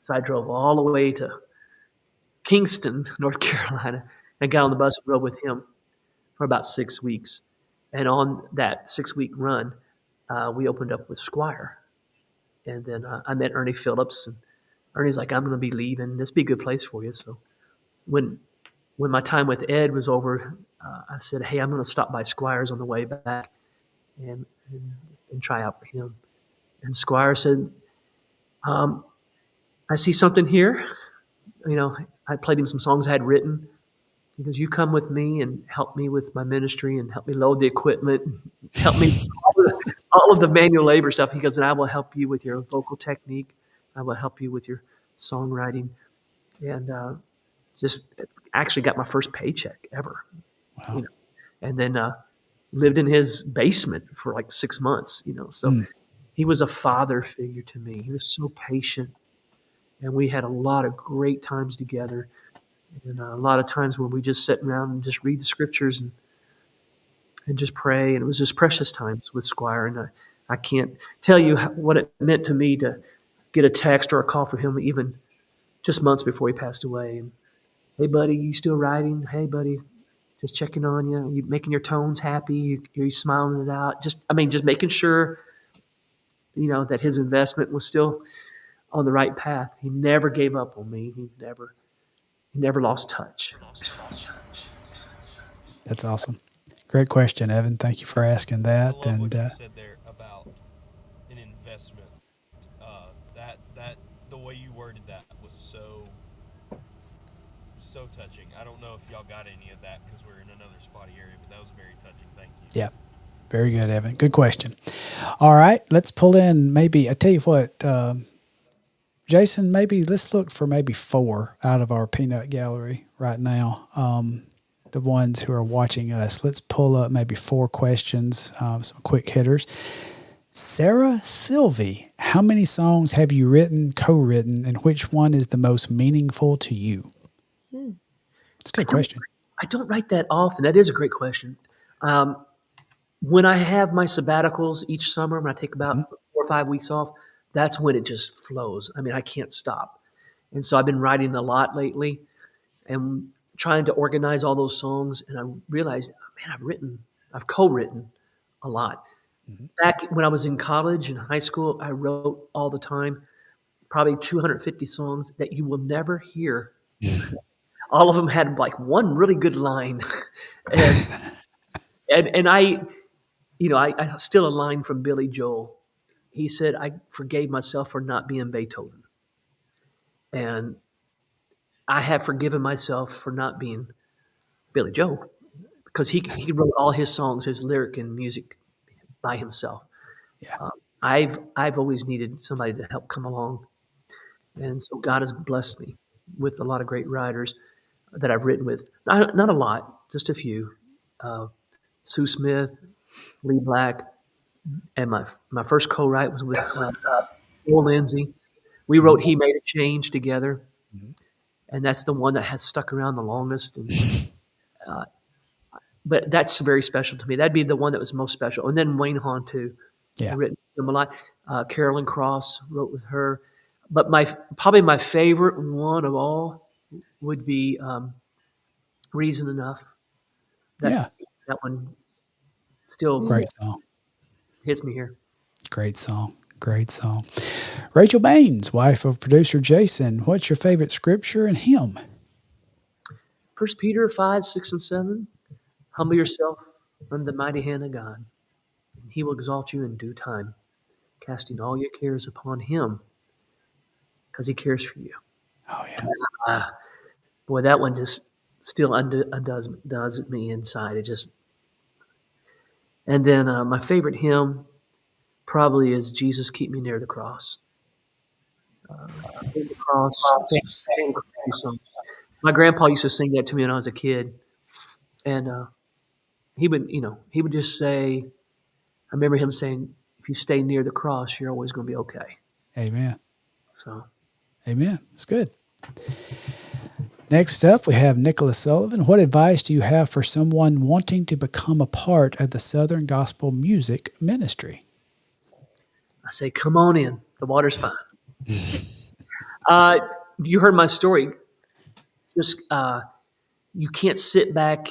So I drove all the way to Kingston, North Carolina, and got on the bus and rode with him for about 6 weeks. And on that 6 week run, we opened up with Squire. And then I met Ernie Phillips, and Ernie's like, "I'm going to be leaving. This be a good place for you." So when my time with Ed was over, I said, "Hey, I'm going to stop by Squire's on the way back and, and, and try out for him." And Squire said, um, "I see something here." I played him some songs I had written. He goes, "You come with me and help me with my ministry and help me load the equipment, and help me all of the manual labor stuff." He goes, "And I will help you with your vocal technique. I will help you with your songwriting." And just actually got my first paycheck ever. Wow. You know, and then lived in his basement for like 6 months. So Mm. he was a father figure to me. He was so patient, and we had a lot of great times together. And a lot of times when we just sit around and just read the scriptures and just pray. And it was just precious times with Squire. And I can't tell you what it meant to me to get a text or a call from him even just months before he passed away. And, "Hey, buddy, you still writing? Hey, buddy, just checking on you. You making your tones happy? You smiling it out?" Just making sure, that his investment was still on the right path. He never gave up on me. He never lost touch. That's awesome. Great question, Evan. Thank you for asking I that. love what And you said there about an investment. That the way you worded that was so touching. I don't know if y'all got any of that because we're in another spotty area, but that was very touching. Thank you. yeah, very good, Evan. Good question. All right, let's pull in maybe. I tell you what. Jason, maybe let's look for maybe 4 out of our peanut gallery right now. The ones who are watching us. Let's pull up maybe 4 questions, some quick hitters. Sarah Sylvie, how many songs have you written, co-written, and which one is the most meaningful to you? Hmm. It's a I good don't question. I don't write that often. That is a great question. Um, when I have my sabbaticals each summer, when I take Hmm. about 4 or 5 weeks off, that's when it just flows. I mean, I can't stop. And so I've been writing a lot lately and trying to organize all those songs. And I realized, man, I've co-written a lot. Hmm. Back when I was in college and high school, I wrote all the time, probably 250 songs that you will never hear. All of them had like one really good line. and, and I still a line from Billy Joel. He said, I forgave myself for not being Beethoven. And I have forgiven myself for not being Billy Joel because he wrote all his songs, his lyric and music by himself. Yeah. I've always needed somebody to help come along. And so God has blessed me with a lot of great writers that I've written with. Not a lot, just a few. Uh, Sue Smith, Lee Black, and my first co-write was with Joel Lindsay. We wrote "He Made a Change" together, Mhm. and that's the one that has stuck around the longest. And but that's very special to me. That'd be the one that was most special. And then Wayne Hawn too. Yeah. I've written with him a lot. Carolyn Cross wrote with her, but probably my favorite one of all would be "Reason Enough." That Yeah. that one still Great song. hits me here. Great song. Great song. Rachel Baines, wife of producer Jason, what's your favorite scripture and hymn? 1 Peter 5, 6, and 7. Humble yourself under the mighty hand of God, and He will exalt you in due time, casting all your cares upon Him, because He cares for you. Oh, yeah. Ah, boy, that one just still does me inside. It just, and then my favorite hymn probably is "Jesus Keep Me Near the Cross." Near the cross, fan song. My grandpa used to sing that to me when I was a kid, and he would just say, I remember him saying, "If you stay near the cross, you're always going to be okay." Amen. So, Amen. It's good. Next up, we have Nicholas Sullivan. What advice do you have for someone wanting to become a part of the Southern Gospel Music Ministry? I say, come on in. The water's fine. Uh, you heard my story. Just you can't sit back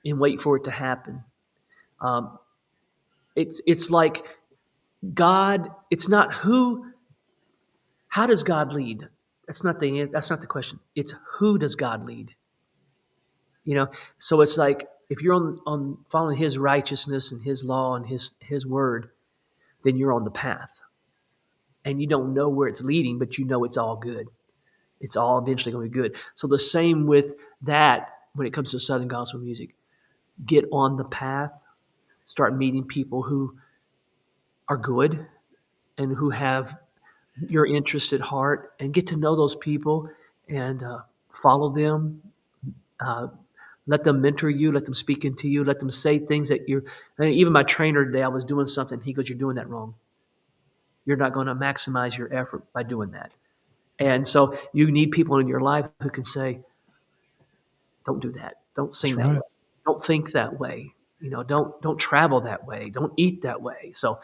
and wait for it to happen. Um, it's like God. It's not who. How does God lead? That's not the question. It's who does God lead? You know. So it's like if you're on following His righteousness and His law and His word, then you're on the path, and you don't know where it's leading, but you know it's all good. It's all eventually going to be good. So the same with that when it comes to Southern gospel music. Get on the path, start meeting people who are good and who have your interest at heart, and get to know those people and follow them. Uh, let them mentor you, let them speak into you, let them say things that you're. I mean, even my trainer today, I was doing something. He goes, "You're doing that wrong. You're not going to maximize your effort by doing that." And so you need people in your life who can say, don't do that. Don't That's sing that right. way. Don't think that way. Don't travel that way. Don't eat that way. So,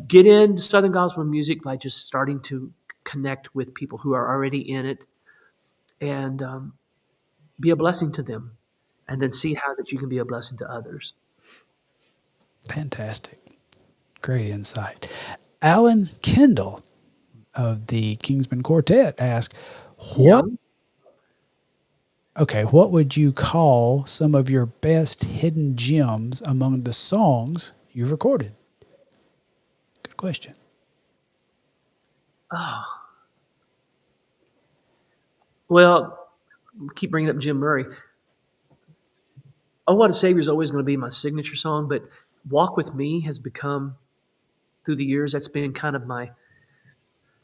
get into Southern gospel music by just starting to connect with people who are already in it, and be a blessing to them, and then see how that you can be a blessing to others. Fantastic. Great insight. Alan Kendall of the Kingsman Quartet asked, Yeah. what what would you call some of your best hidden gems among the songs you've recorded? Good question. Oh, well, keep bringing up Jim Murray. "Oh, What a Savior" is always going to be my signature song, but "Walk with Me" has become, through the years, that's been kind of my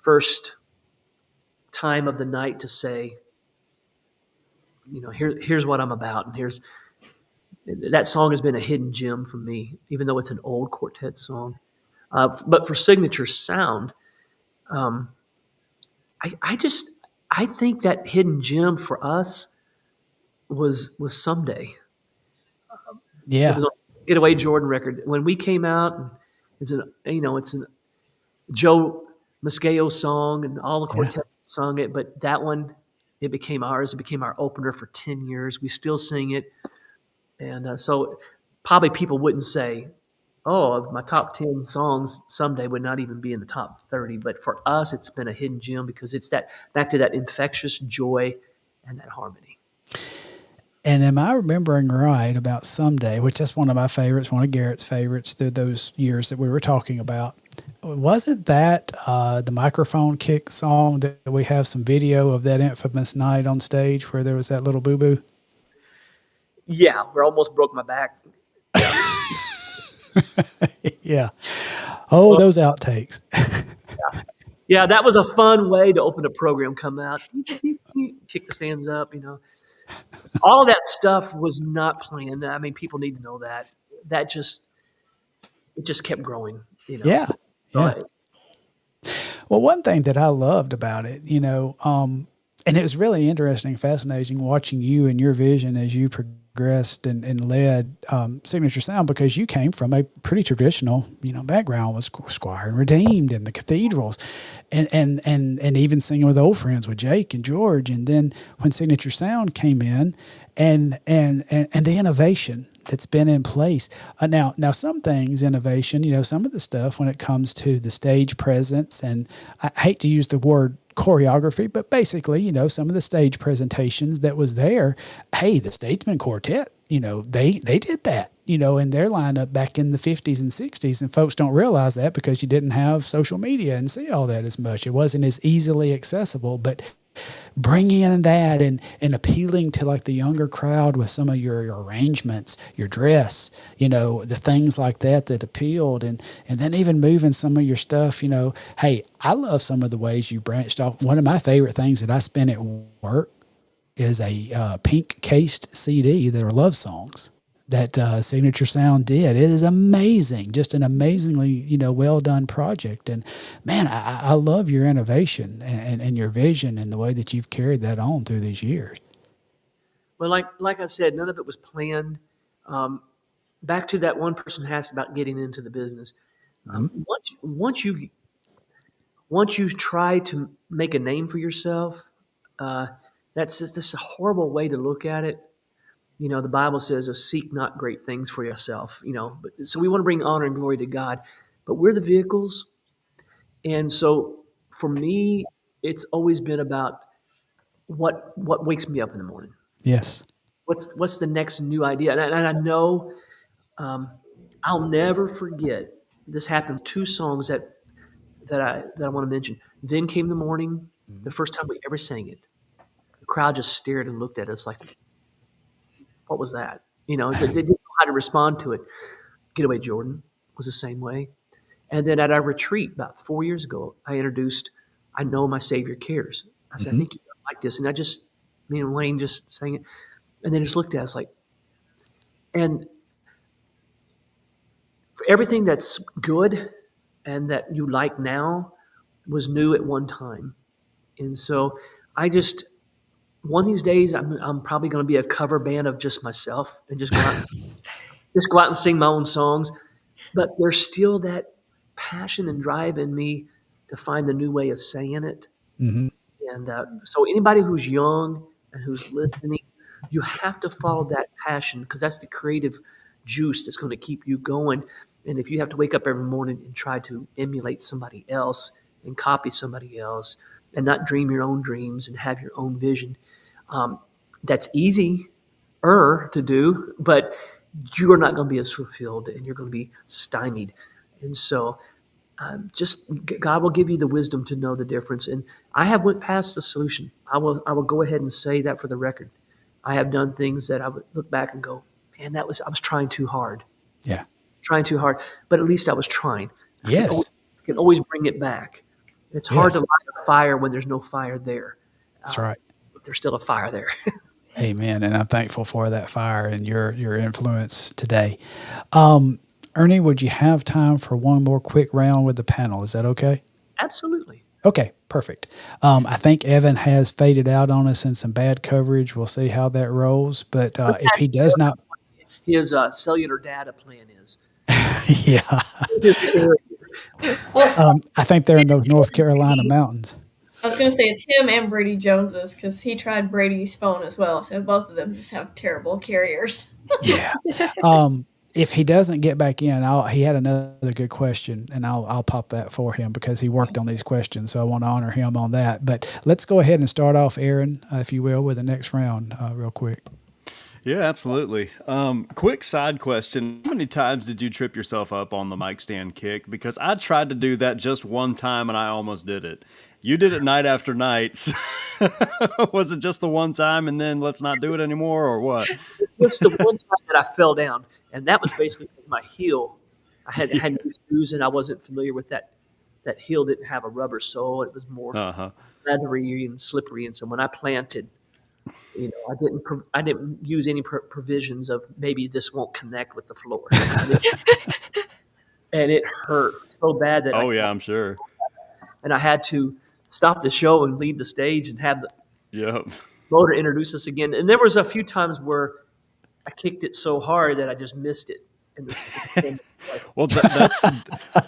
first time of the night to say, here's what I'm about, and here's that song has been a hidden gem for me, even though it's an old quartet song. But for signature sound, um, I think that hidden gem for us was Someday. It Yeah. was on the Getaway Jordan record when we came out. And it's an Joe Mascao song, and all the Yeah. quartets sung it. But that one, it became ours. It became our opener for 10 years. We still sing it, and so probably people wouldn't say, "Oh, of my top 10 songs, Someday would not even be in the top 30." But for us, it's been a hidden gem because it's that back to that infectious joy and that harmony. And am I remembering right about Someday, which is one of my favorites, one of Garrett's favorites through those years that we were talking about? Wasn't that the microphone kick song that we have some video of that infamous night on stage where there was that little boo boo? Yeah, where I almost broke my back. Yeah. Yeah. Oh, Well, those outtakes. yeah, that was a fun way to open a program. Come out, kick the stands up. All of that stuff was not planned. I mean, people need to know that. That just it just kept growing. Yeah. So Yeah. Well, one thing that I loved about it, and it was really interesting, fascinating watching you and your vision as you progressed and led Signature Sound, because you came from a pretty traditional, background with Squire and Redeemed and the cathedrals, and even singing with old friends with Jake and George. And then when Signature Sound came in, and the innovation that's been in place. Now some things, innovation, some of the stuff when it comes to the stage presence, and I hate to use the word choreography, but basically, some of the stage presentations that was there, hey, the Statesman Quartet, they did that, in their lineup back in the 50s and 60s, and folks don't realize that because you didn't have social media and see all that as much. It wasn't as easily accessible, but bringing in that and appealing to like the younger crowd with some of your arrangements, your dress, the things like that appealed, and then even moving some of your stuff, hey, I love some of the ways you branched off. One of my favorite things that I spin at work is a pink cased CD that are love songs that Signature Sound did. It is amazing, just an amazingly well done project. And man, I love your innovation and your vision and the way that you've carried that on through these years. Well, like I said, none of it was planned. Back to that one person asked about getting into the business. Once you try to make a name for yourself, that's a horrible way to look at it. The Bible says, "Seek not great things for yourself." So we want to bring honor and glory to God, but we're the vehicles. And so for me, it's always been about what wakes me up in the morning. Yes. What's the next new idea? And I know I'll never forget. This happened with two songs that I want to mention. Then Came the Morning, the first time we ever sang it. The crowd just stared and looked at us like, "What was that?" They didn't know how to respond to it. Getaway Jordan was the same way. And then at our retreat about 4 years ago, I introduced "I Know My Savior Cares." I said, "I think you're gonna like this." And me and Wayne just sang it. And they just looked at us like, and for everything that's good and that you like now was new at one time. And so I just, one of these days, I'm probably going to be a cover band of just myself and just go out and sing my own songs. But there's still that passion and drive in me to find the new way of saying it. Mm-hmm. And so anybody who's young and who's listening, you have to follow that passion because that's the creative juice that's going to keep you going. And if you have to wake up every morning and try to emulate somebody else and copy somebody else and not dream your own dreams and have your own vision, that's easier to do, but you are not going to be as fulfilled and you're going to be stymied. And so just God will give you the wisdom to know the difference. And I have went past the solution. I will go ahead and say that for the record. I have done things that I would look back and go, man, I was trying too hard. Yeah. Trying too hard. But at least I was trying. Yes. I can always bring it back. It's hard to Yes, light a fire when there's no fire there. that's Uh, right. but there's still a fire there. Amen. And I'm thankful for that fire and your influence today. Um, Ernie, would you have time for one more quick round with the panel? Is that okay? Absolutely. Okay, perfect. I think Evan has faded out on us in some bad coverage. We'll see how that rolls. But Let's if he ask does not, if his cellular data plan is. yeah, His carrier. Well, I think they're in those North Carolina mountains. I was going to say it's him and Brady Jones's because he tried Brady's phone as well. So both of them just have terrible carriers. Yeah. If he doesn't get back in, he had another good question, and I'll pop that for him because he worked on these questions. So I want to honor him on that. But let's go ahead and start off, Aaron, if you will, with the next round, real quick. Yeah, absolutely. Quick side question. How many times did you trip yourself up on the mic stand kick? Because I tried to do that just one time and I almost did it. You did it night after night. So was it just the one time and then let's not do it anymore or what? Just the one time that I fell down, and that was basically my heel. I had new shoes, and I wasn't familiar with that. That heel didn't have a rubber sole; it was more Uh-huh. leathery and slippery. And so when I planted, I didn't use any provisions of maybe this won't connect with the floor, and it hurt so bad that Oh yeah, I'm sure. I had to stop the show and leave the stage and have the Yep. motor introduce us again. And there was a few times where I kicked it so hard that I just missed it. And Well,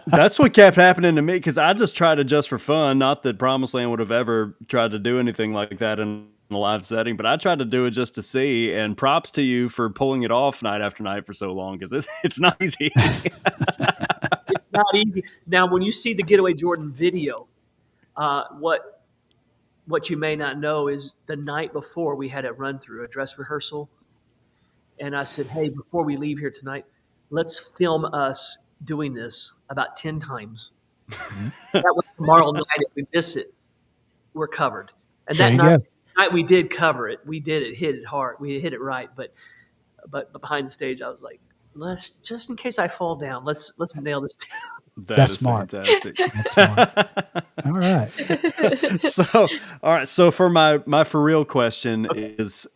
that's what kept happening to me because I just tried it just for fun. Not that Promised Land would have ever tried to do anything like that in a live setting, but I tried to do it just to see. And props to you for pulling it off night after night for so long because it's not easy. it's not easy. Now, when you see the Getaway Jordan video, what you may not know is the night before we had a run through, a dress rehearsal. And I said, hey, before we leave here tonight, let's film us doing this about 10 times. That was tomorrow night. If we miss it, we're covered. And There that you night, go. we did cover it. We did it, hit it hard. We hit it right. But behind the stage, I was like, let's just in case I fall down, let's nail this down. That That's is smart. fantastic. That's smart. All right. All right. So for my for real question is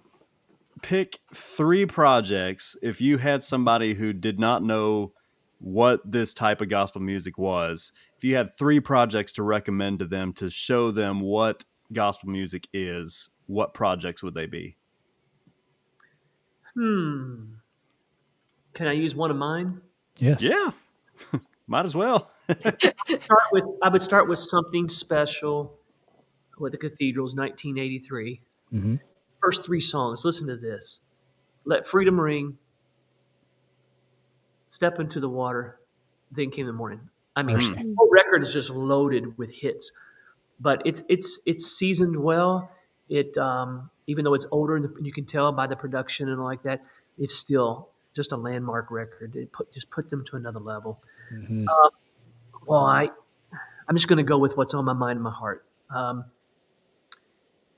pick 3 projects if you had somebody who did not know what this type of gospel music was. If you had 3 projects to recommend to them to show them what gospel music is, what projects would they be? Can I use one of mine? Yes. Yeah. Might as well. I would start with Something Special with the Cathedrals, 1983. Mm-hmm. First 3 songs. Listen to this. Let Freedom Ring, Step into the Water, Then Came the Morning. I mean, Mercy. the whole record is just loaded with hits, but it's seasoned well. It even though it's older, and you can tell by the production and all like that, it's still just a landmark record. It just put them to another level. Mm-hmm. Well, I'm just going to go with what's on my mind and my heart.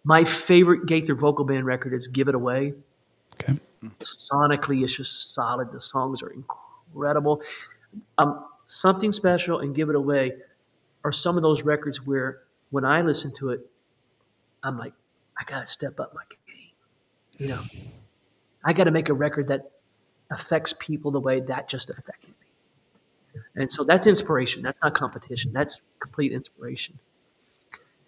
My favorite Gaither vocal band record is "Give It Away." Okay. Sonically, it's just solid. The songs are incredible. Something Special and "Give It Away" are some of those records where when I listen to it, I'm like, I got to step up my game. You know, I got to make a record that affects people the way that just affected me. And so that's inspiration. That's not competition. That's complete inspiration.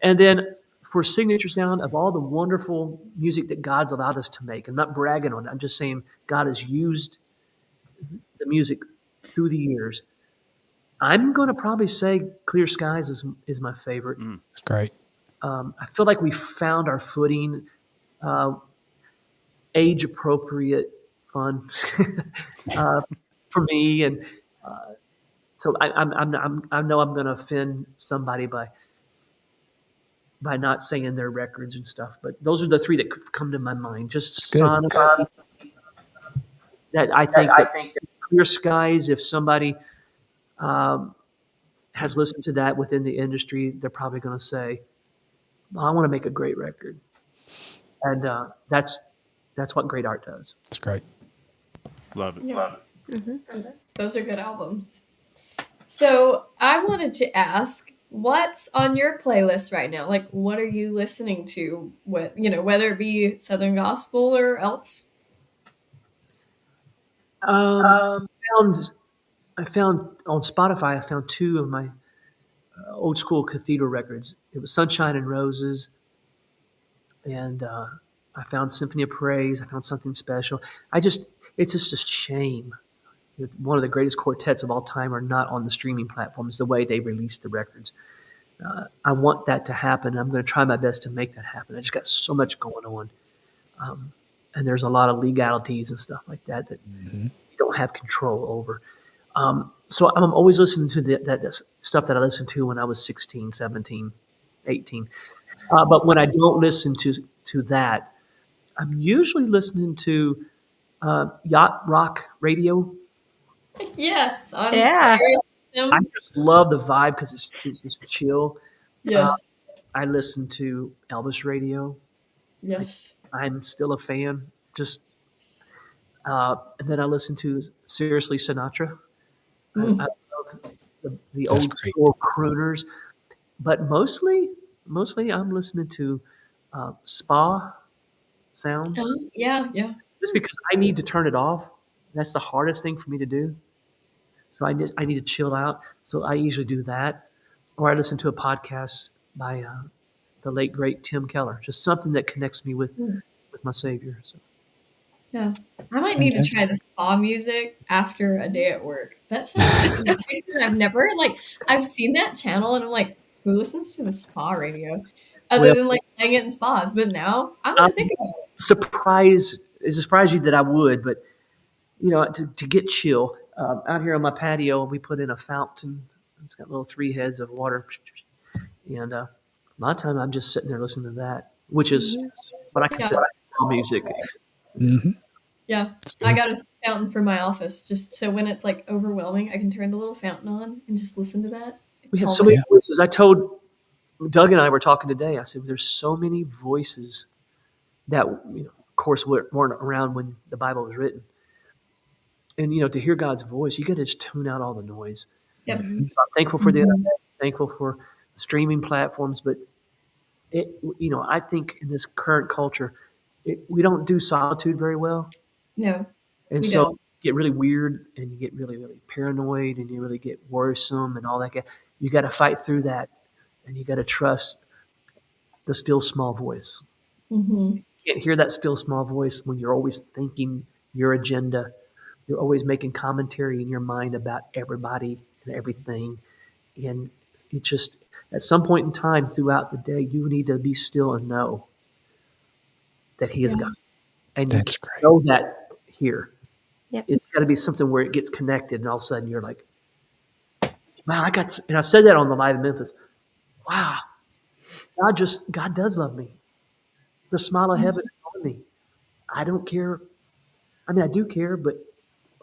And then for signature sound of all the wonderful music that God's allowed us to make, I'm not bragging on it. I'm just saying God has used the music through the years. I'm going to probably say Clear Skies is my favorite. That's great. I feel like we found our footing, age appropriate fun for me, and so I know I'm going to offend somebody by not saying their records and stuff, but those are the 3 that come to my mind. Just Good. sonically, that I think Clear Skies. If somebody has listened to that within the industry, they're probably going to say, well, I want to make a great record. And that's what great art does. That's great. Love it. Love it. Mm-hmm. Those are good albums. So I wanted to ask, What's on your playlist right now? Like, what are you listening to? What, whether it be Southern gospel or else. Um, found I found on Spotify. I found two of my old school cathedral records. It was Sunshine and Roses, and I found Symphony of Praise. I found Something Special. It's just a shame that one of the greatest quartets of all time are not on the streaming platforms the way they release the records. I want that to happen. I'm going to try my best to make that happen. I just got so much going on. And there's a lot of legalities and stuff like that that Mhm. you don't have control over. So I'm always listening to that stuff that I listened to when I was 16, 17, 18. But when I don't listen to that, I'm usually listening to yacht rock radio. Yes, on Yeah. Sirius I XM. just love the vibe because it's just chill. Uh, Yes, I listen to Elvis radio. I, yes. I'm still a fan. And then I listen to Seriously Sinatra. I Mm. love the That's old great. school crooners, but mostly I'm listening to spa sounds Yeah, yeah. just because I need to turn it off. That's the hardest thing for me to do. So I need to chill out. So I usually do that, or I listen to a podcast by the late great Tim Keller. Just something that connects me Mm. with my Savior. So Yeah. I might need to Fantastic. try the spa music after a day at work. That sounds that's crazy. I've never I've seen that channel and I'm like, who listens to the spa radio? Other well, than like playing it in spas. But now I'm I'm gonna think about it. surprised. It surprised you that I would, but to get chill out here on my patio, we put in a fountain. It's got little three heads of water, and a lot of time I'm just sitting there listening to that, which is Mhm. what I Yeah. consider music. Hmm. Yeah. That's I good. got a fountain for my office just so when it's like overwhelming, I can turn the little fountain on and just listen to that. We have Calm so many myself. Yeah. voices. I told Doug and I were talking today. I said there's so many voices that of course, weren't around when the Bible was written, and to hear God's voice, you got to just tune out all the noise. Yep. Mhm. I'm thankful for the Mhm. internet, thankful for streaming platforms, but I think in this current culture, we don't do solitude very well, No, and we so don't. you get really weird, and you get really, really paranoid, and you really get worrisome, and all that. You got to fight through that, and you got to trust the still small voice. Hmm. You can't hear that still small voice when you're always thinking your agenda. You're always making commentary in your mind about everybody and everything, and it just at some point in time throughout the day, you need to be still and know that He is Yeah. God. And you That's can't great. know that here. Yep. It's got to be something where it gets connected, and all of a sudden you're like, "Wow, And I said that on the live in Memphis. Wow, God does love me. The smile of heaven is on me. I don't care. I mean, I do care, but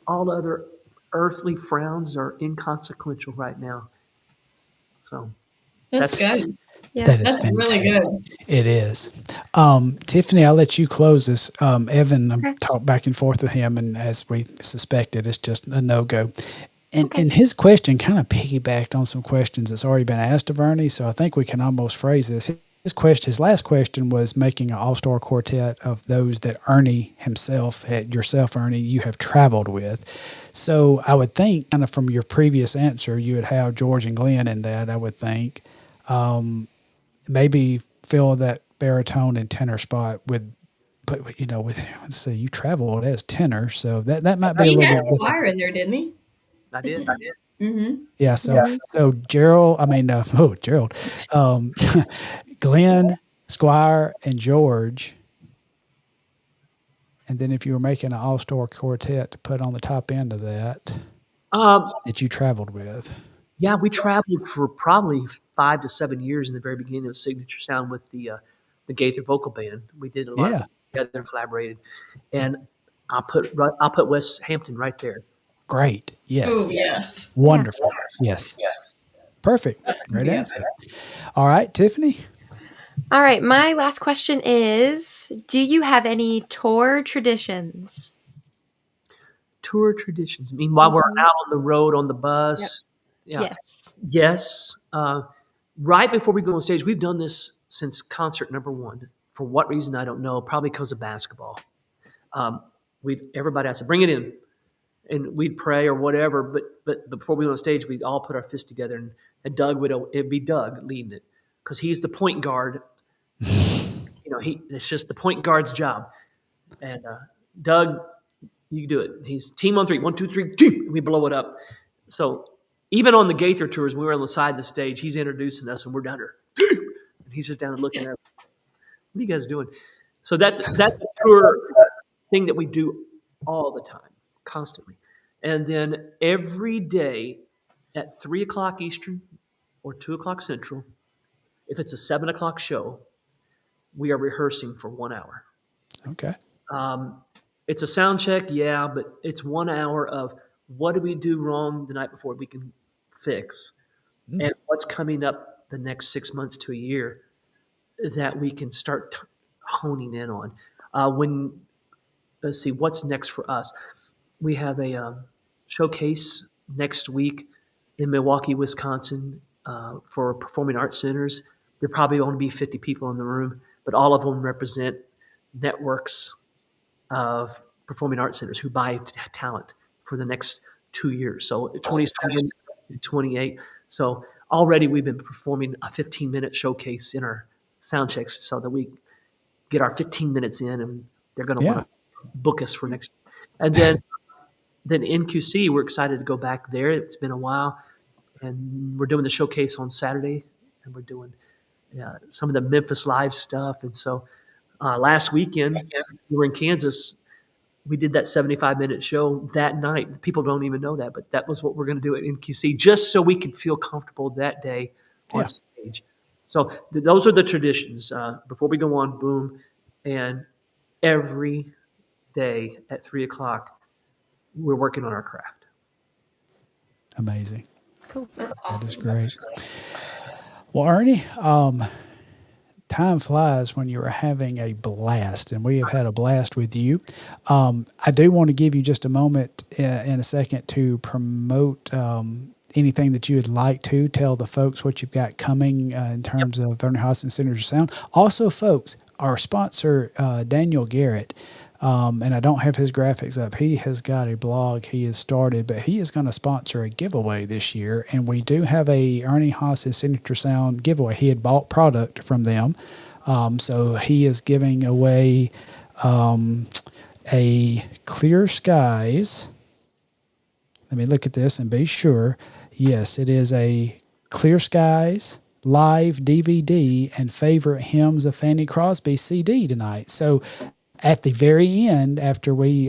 all other earthly frowns are inconsequential right now. So That's that's good. Yeah. That is That's really fantastic. good. It is. Tiffany, I'll let you close this. Evan, I'm Okay. talk back and forth with him, and as we suspected, it's just a no go. Okay. And his question kind of piggybacked on some questions that's already been asked of Ernie, so I think we can almost phrase this. His last question was making an all-star quartet of those that Ernie himself, yourself, Ernie, you have traveled with. So I would think, kind of from your previous answer, you would have George and Glenn in that. I would think. Maybe fill that baritone and tenor spot with, but with let's see, you traveled as tenor, so that might be a He little had bit different. Squire in there, didn't he? I did. Mm-hmm. Yeah, Mhm. so Gerald, I mean, Gerald, um, Glenn, Squire, and George, and then if you were making an all-star quartet to put on the top end of Um, that you traveled with. yeah, we traveled for probably 5 to 7 years in the very beginning of Signature Sound with the Gaither Vocal Band. We did a lot of Yeah, things together and collaborated, and I'll put West Hampton right there. great. Oh, Yes, yes. Yeah. wonderful. Yes, perfect. Great Yeah. answer. All right, Tiffany. All right. My last question is, do you have any tour traditions? Tour traditions. I mean, while we're Mhm. out on the road on the Yep. bus, yeah, Yes. yes. right before we go on stage, we've done this since concert number one. For what reason, I don't know. Probably because of basketball. Everybody has to bring it in, and we'd pray or whatever. But before we went on stage, we'd all put our fists together, and it'd be Doug leading it because he's the point guard. It's just the point guard's job. And Doug, you do it. He's team on three. 1, 2, 3. Team. We blow it up. So even on the Gaither tours, when we were on the side of the stage, he's introducing us, and we're down there. And he's just down and looking at us. What are you guys doing? So that's a tour thing that we do all the time, constantly. And then every day at 3 o'clock Eastern or 2 o'clock Central, if it's a 7 o'clock show, we are rehearsing for 1 hour. Okay. It's a sound check, yeah, but it's 1 hour of what did we do wrong the night before we can fix, and what's coming up the next 6 months to a year that we can start honing in on. Let's see, what's next for us? We have a showcase next week in Milwaukee, Wisconsin, for performing arts centers. There probably only be 50 people in the room, but all of them represent networks of performing arts centers who buy talent for the next 2 years. So 27 and 28. So already we've been performing a 15-minute showcase in our sound checks so that we get our 15 minutes in, and they're going to want to book us for next. And then NQC, we're excited to go back there. It's been a while, and we're doing the showcase on Saturday, and we're doing some of the Memphis Live stuff. And so last weekend, we were in Kansas. We did that 75-minute show that night. People don't even know that, but that was what we're going to do at NQC, just so we could feel comfortable that day on stage. So those are the traditions. Before we go on, boom, and every day at 3 o'clock, we're working on our craft. Amazing. Cool. That's awesome. That is great. Well, Ernie, time flies when you're having a blast, and we have had a blast with you. I do want to give you just a moment in a second to promote anything that you would like to tell the folks what you've got coming in terms of Ernie Haase and Signature Sound. Also, folks, our sponsor, Daniel Garrett, and I don't have his graphics up. He has got a blog he has started, but he is going to sponsor a giveaway this year. And we do have a Ernie Haase Signature Sound giveaway. He had bought product from them. So he is giving away a Clear Skies. Let me look at this and be sure. Yes, it is a Clear Skies live DVD and Favorite Hymns of Fanny Crosby CD tonight. So at the very end, after we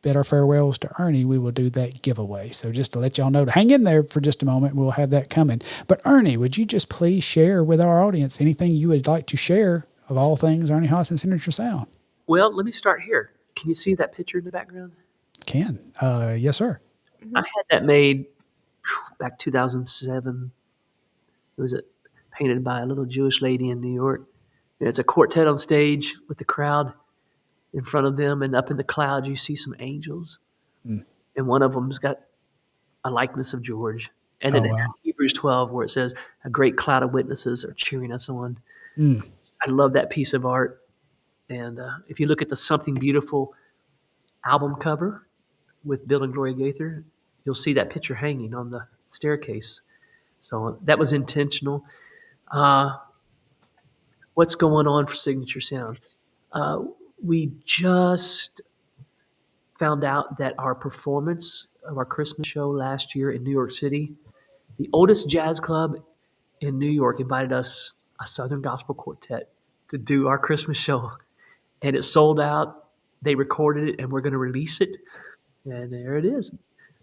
bid our farewells to Ernie, we will do that giveaway. So just to let y'all know to hang in there for just a moment, we'll have that coming. But Ernie, would you just please share with our audience anything you would like to share of all things Ernie Haase and Signature Sound? Well, let me start here. Can you see that picture in the background? Can. Yes, sir. I had that made back 2007. It was painted by a little Jewish lady in New York. And it's a quartet on stage with the crowd in front of them, and up in the clouds you see some angels. And one of them's got a likeness of George. And then it has Hebrews 12 where it says, a great cloud of witnesses are cheering us on. I love that piece of art. And if you look at the Something Beautiful album cover with Bill and Gloria Gaither, you'll see that picture hanging on the staircase. So that was intentional. What's going on for Signature Sound? We just found out that our performance of our Christmas show last year in New York City, the oldest jazz club in New York invited us, a Southern Gospel Quartet, to do our Christmas show. And it sold out. They recorded it, and we're going to release it. And there it is,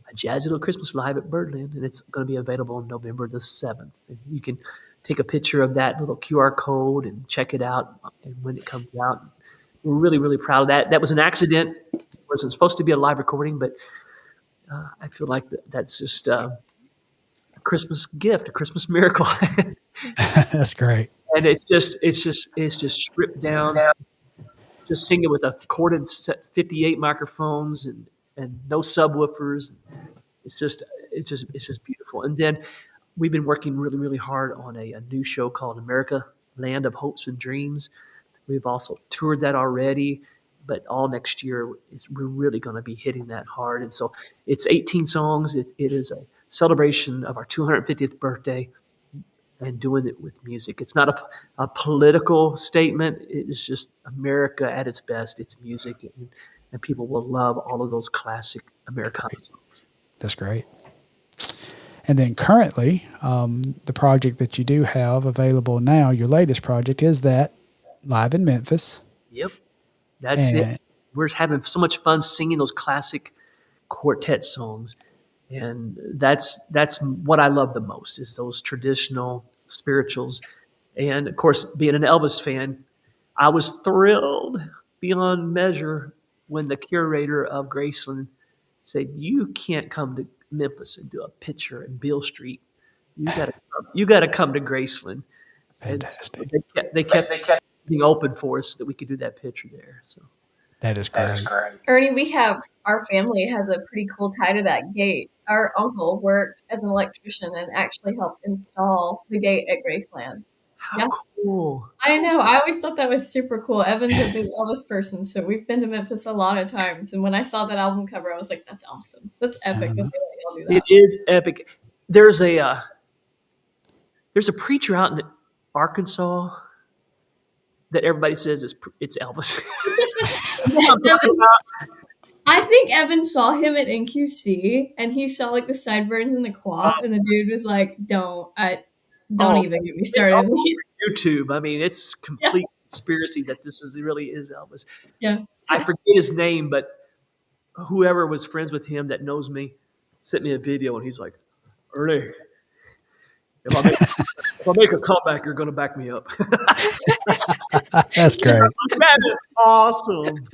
a Jazzy Little Christmas live at Birdland, and it's going to be available on November the 7th. And you can take a picture of that little QR code and check it out and when it comes out. We're really, really proud of that. That was an accident. It wasn't supposed to be a live recording, but I feel like that's just a Christmas gift, a Christmas miracle. That's great. And it's just stripped down. Just singing with a corded 58 microphones and no subwoofers. It's just beautiful. And then we've been working really, really hard on a new show called America, Land of Hopes and Dreams. We've also toured that already, but all next year we're really going to be hitting that hard. And so it's 18 songs. It is a celebration of our 250th birthday and doing it with music. It's not a political statement. It is just America at its best. It's music, and people will love all of those classic Americana Great. songs. That's great. And then currently, the project that you do have available now, your latest project, is that live in Memphis. Yep, that's it. And We're having so much fun singing those classic quartet songs, and that's what I love the most is those traditional spirituals. And of course, being an Elvis fan, I was thrilled beyond measure when the curator of Graceland said, "You can't come to Memphis and do a picture in Beale Street. You got to come to Graceland." And so fantastic. they kept being open for us so that we could do that picture there. So That is great. Ernie, our family has a pretty cool tie to that gate. Our uncle worked as an electrician and actually helped install the gate at Graceland. how Yeah. cool! I know. I always thought that was super cool. Evan's a big Elvis person, so we've been to Memphis a lot of times. And when I saw that album cover, I was like, "That's awesome. That's epic that they let y'all do It that." is epic. There's a preacher out in Arkansas that everybody says it's Elvis. I think Evan saw him at NQC, and he saw like the sideburns and the quaff, and the dude was like, "Don't even get me It's started." all over YouTube. I mean, it's Yeah. complete conspiracy that really is Elvis. Yeah. I forget his name, but whoever was friends with him that knows me sent me a video, and he's like, "Ernie, if I make a comeback, you're going to back me up." That's great. That is awesome.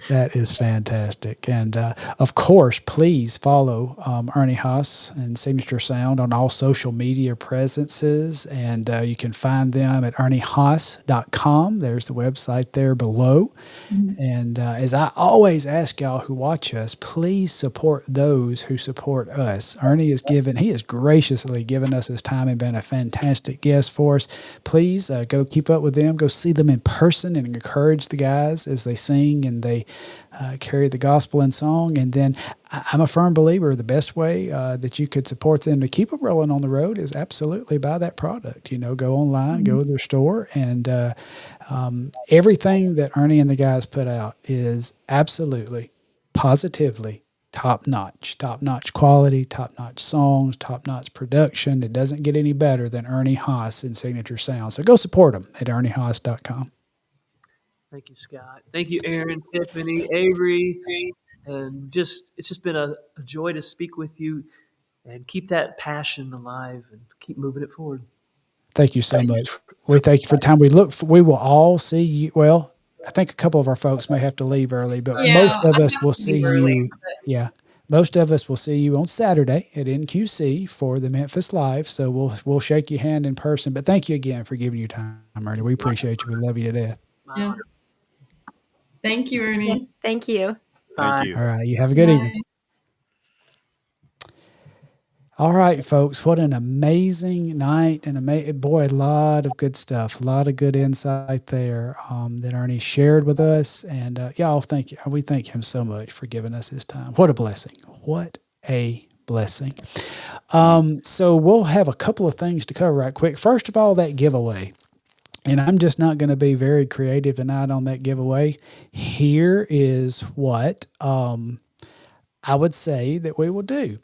That is fantastic. And of course, please follow Ernie Haase and Signature Sound on all social media presences. And you can find them at erniehaase.com. There's the website there below. And as I always ask y'all who watch us, please support those who support us. Ernie he has graciously given us his time and been a fantastic guest for us. Please go keep up with them, go see them in person and encourage the guys as they sing and they carry the gospel in song. And then I'm a firm believer the best way that you could support them to keep them rolling on the road is absolutely buy that product. Go online, go to their store, and everything that Ernie and the guys put out is absolutely, positively top notch quality, top notch songs, top notch production. It doesn't get any better than Ernie Haase and Signature Sound. So go support them at erniehaase.com. Thank you, Scott. Thank you, Aaron, Tiffany, Avery, and it's just been a joy to speak with you and keep that passion alive and keep moving it forward. Thank you so much. We thank you for the time. We will all see you. Well, I think a couple of our folks may have to leave early, but most of us will see you. Yeah. Most of us will see you on Saturday at NQC for the Memphis Live. So we'll shake your hand in person. But thank you again for giving your time, Ernie. We appreciate you. We love you to death. Yeah. Thank you, Ernie. Yes, thank you. Thank you. All right. You have a good evening. All right, folks. What an amazing night. And boy, a lot of good stuff. A lot of good insight there that Ernie shared with us. And y'all, thank you. We thank him so much for giving us his time. What a blessing. What a blessing. So we'll have a couple of things to cover right quick. First of all, that giveaway. And I'm just not going to be very creative tonight on that giveaway. Here is what I would say that we will do.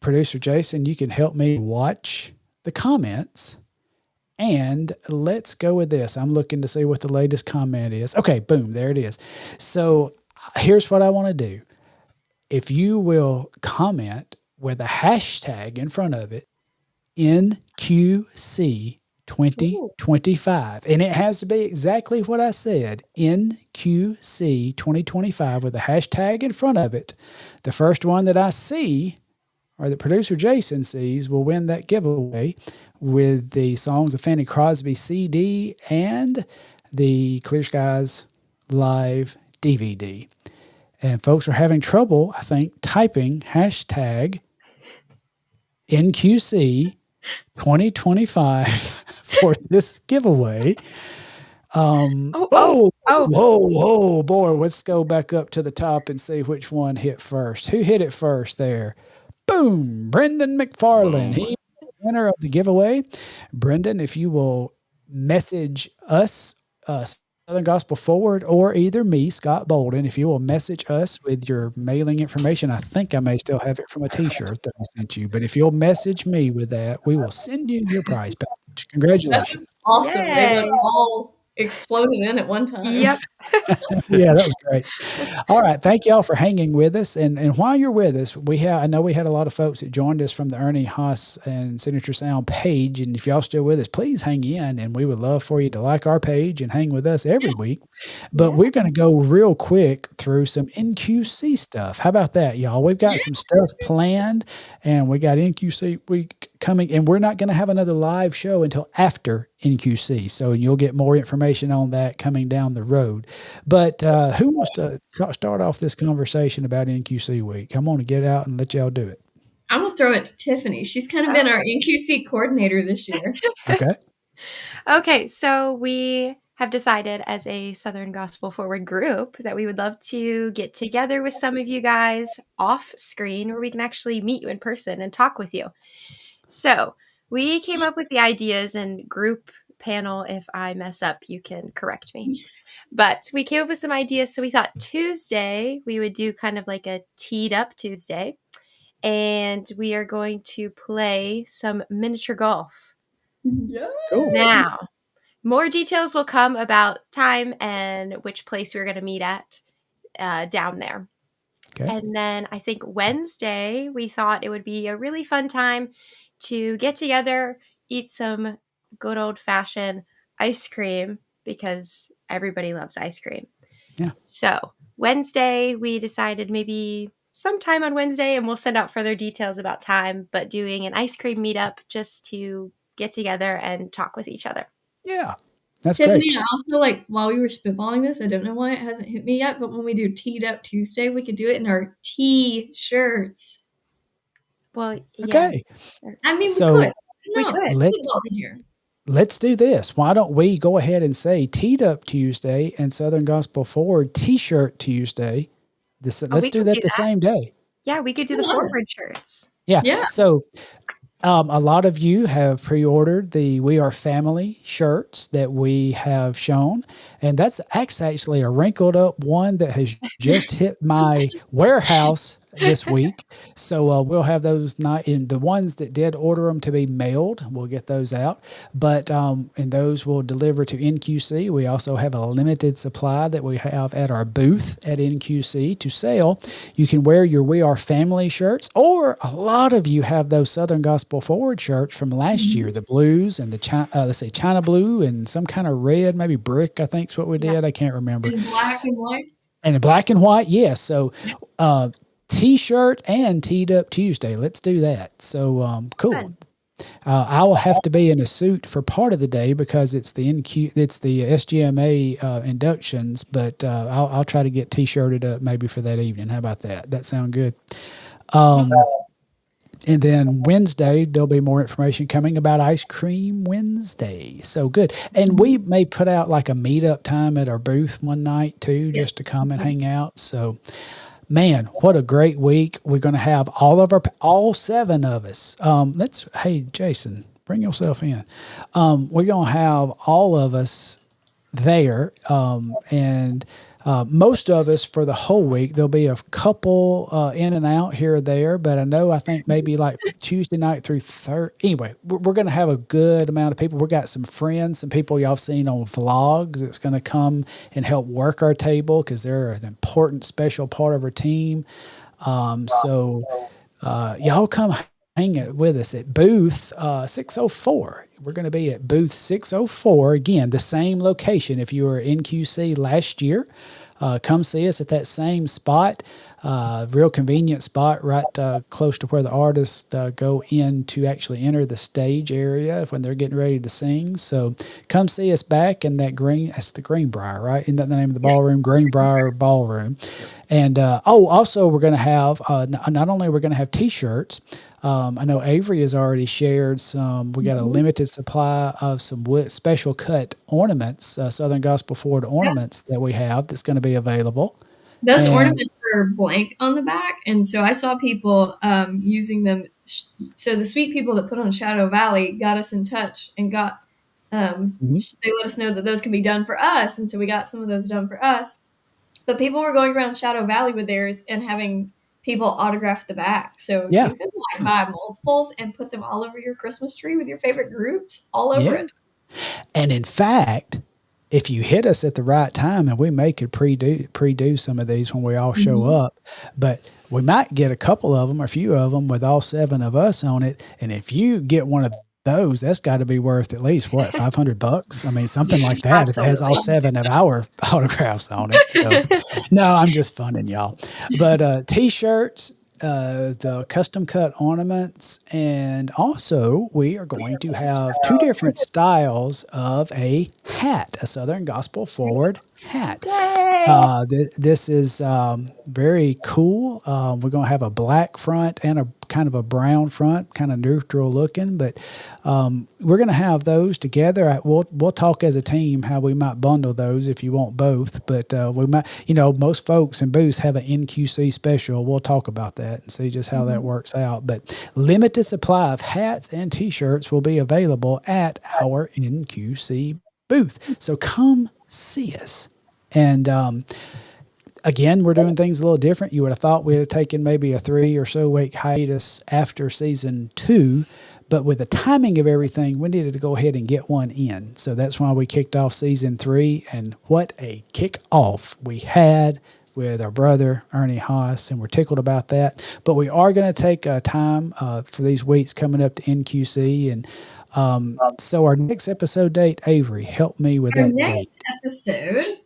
Producer Jason, you can help me watch the comments. And let's go with this. I'm looking to see what the latest comment is. Okay, boom, there it is. So here's what I want to do. If you will comment with a hashtag in front of it, NQC 2025. And it has to be exactly what I said, NQC 2025 with a hashtag in front of it. The first one that I see or that producer Jason sees will win that giveaway with the Songs of Fanny Crosby CD and the Clear Skies Live DVD. And folks are having trouble, I think, typing hashtag NQC 2025 for this giveaway. Oh. Whoa, boy, let's go back up to the top and see which one hit first. Who hit it first there? Boom, Brendan McFarland. He is the winner of the giveaway. Brendan, if you will message us, Southern Gospel Forward, or either me, Scott Bolden, if you will message us with your mailing information. I think I may still have it from a T-shirt that I sent you, but if you'll message me with that, we will send you your prize package. That Congratulations. was awesome. They Yay. like all exploded in at one time. Yep. Yeah, that was great. All right, thank y'all for hanging with us. And while you're with us, I know we had a lot of folks that joined us from the Ernie Haase and Signature Sound page. And if y'all still with us, please hang in. And we would love for you to like our page and hang with us every week. But we're going to go real quick through some NQC stuff. How about that, y'all? We've got some stuff planned, and we got NQC week coming, and we're not going to have another live show until after NQC. So you'll get more information on that coming down the road. But who wants to start off this conversation about NQC week? I'm going to get out and let y'all do it. I'm going to throw it to Tiffany. She's kind of been our NQC coordinator this year. Okay. Okay, so we have decided as a Southern Gospel Forward group that we would love to get together with some of you guys off screen where we can actually meet you in person and talk with you. So we came up with the ideas, and group panel, if I mess up, you can correct me. But we came up with some ideas. So we thought Tuesday we would do kind of like a teed up Tuesday, and we are going to play some miniature golf. Yeah. Cool. Now, more details will come about time and which place we're going to meet at down there. Okay. And then I think Wednesday, we thought it would be a really fun time to get together, eat some good old-fashioned ice cream, because everybody loves ice cream. Yeah. So Wednesday, we decided maybe sometime on Wednesday, and we'll send out further details about time, but doing an ice cream meetup just to get together and talk with each other. Yeah. That's Tiffany, great. I also like, while we were spitballing this, I don't know why it hasn't hit me yet, but when we do Teed Up Tuesday, we could do it in our T-shirts. Well, yeah. Okay. I mean, So, we could. we No, could. it's football in here. Let's do this. Why don't we go ahead and say Teed Up Tuesday and Southern Gospel Forward T-shirt Tuesday? Let's we do could that do the that. same day. Yeah, we could do the Yeah. forward shirts. Yeah. Yeah. So a lot of you have pre-ordered the We Are Family shirts that we have shown. And that's actually a wrinkled up one that has just hit my warehouse this week. So we'll have those in the ones that did order them to be mailed. We'll get those out. But and those will deliver to NQC. We also have a limited supply that we have at our booth at NQC to sell. You can wear your We Are Family shirts, or a lot of you have those Southern Gospel Forward shirts from last year, the blues and the China blue and some kind of red, maybe brick, I think is what we did. I can't remember. In black and white. And in black and white, yes. So T-shirt and Teed Up Tuesday. Let's do that. So cool. Fun. I will have to be in a suit for part of the day because it's the SGMA inductions, but I'll try to get T-shirted up maybe for that evening. How about that? That sound good? And then Wednesday, there'll be more information coming about Ice Cream Wednesday. So good. And we may put out like a meetup time at our booth one night too, just to come and hang out. So, man, what a great week. We're going to have all 7 of us. Hey, Jason, bring yourself in. We're going to have all of us there. And most of us for the whole week. There'll be a couple in and out here or there, but I think maybe like Tuesday night through Thursday. Anyway, we're going to have a good amount of people. We got some friends, some people y'all have seen on vlogs that's going to come and help work our table because they're an important, special part of our team. So y'all come hang with us at booth 604. We're going to be at booth 604. Again, the same location. If you were in QC last year, come see us at that same spot. Real convenient spot right close to where the artists go in to actually enter the stage area when they're getting ready to sing. So come see us back in that's the Greenbrier, right? Isn't that the name of the ballroom? Greenbrier Ballroom. And oh, also we're going to have not only we're going to have T-shirts. I know Avery has already shared some. We got a Mhm. limited supply of some special cut ornaments, Southern Gospel Forward Yeah. ornaments that we have that's going to be available. Those And ornaments are blank on the back, and so I saw people using them. So the sweet people that put on Shadow Valley got us in touch and mhm, they let us know that those can be done for us, and so we got some of those done for us. But people were going around Shadow Valley with theirs and having people autograph the back, so yeah, you could like buy multiples and put them all over your Christmas tree with your favorite groups all over yeah. it. And in fact, if you hit us at the right time, and we may could pre-do some of these when we all show Mhm. up, but we might get a couple of them, or a few of them, with all seven of us on it. And if you get one of those, that's got to be worth at least what, $500? I mean, something like that. If it has all Absolutely. seven of our autographs on it. So, no, I'm just funning y'all. But t-shirts, the custom cut ornaments, and also we are going to have two different styles of a hat, a Southern Gospel Forward hat. Yay! This is very cool. We're going to have a black front and a kind of a brown front, kind of neutral looking, but we're going to have those together. We'll talk as a team how we might bundle those if you want both, but we might, most folks and booths have an NQC special. We'll talk about that and see just how that works out. But limited supply of hats and T-shirts will be available at our NQC booth. So come see us. And again, we're doing things a little different. You would have thought we'd have taken maybe a 3 or so week hiatus after season 2, but with the timing of everything, we needed to go ahead and get one in. So that's why we kicked off season 3, and what a kick off we had with our brother Ernie Haase, and we're tickled about that. But we are going to take time for these weeks coming up to NQC, and so our next episode date, Avery, help me with Our that next date. episode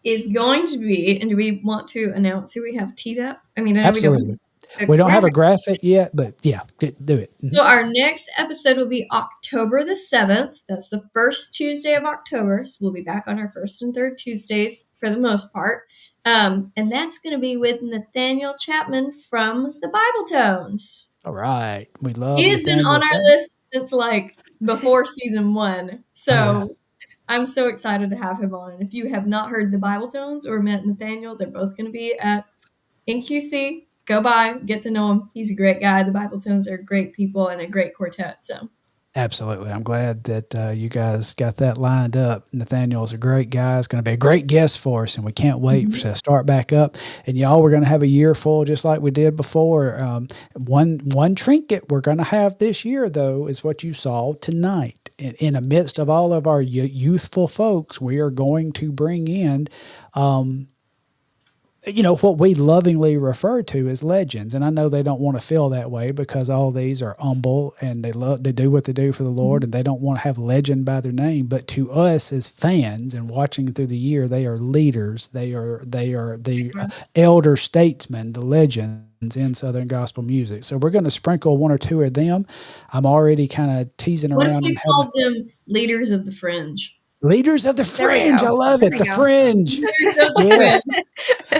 is going to be, and do we want to announce who we have teed up? I mean, I know we don't Absolutely. have a We don't have a graphic. graphic yet, but yeah, do it. So our next episode will be October the 7th. That's the first Tuesday of October. So we'll be back on our first and third Tuesdays for the most part. And that's going to be with Nathaniel Chapman from the Bible Tones. All right. We love He has been on Nathaniel. our list since like before season 1. Oh, yeah. So I'm so excited to have him on. If you have not heard the Bible Tones or met Nathaniel, they're both going to be at NQC. Go by, get to know him. He's a great guy. The Bible Tones are great people and a great quartet. So Absolutely. I'm glad that you guys got that lined up. Nathaniel's a great guy. He's going to be a great guest for us, and we can't wait to start back up. And y'all, we're going to have a year full just like we did before. One trinket we're going to have this year, though, is what you saw tonight. In the midst of all of our youthful folks, we are going to bring in what we lovingly refer to as legends. And I know they don't want to feel that way because all these are humble and they do what they do for the Lord, and they don't want to have legend by their name. But to us as fans and watching through the year, they are leaders. They are the elder statesmen, the legends in Southern gospel music. So we're going to sprinkle one or two of them. I'm already kind of teasing what if around we and having called them leaders of the fringe? leaders of the There we fringe. go. I love There it. we The go. fringe. Leaders of the Yes.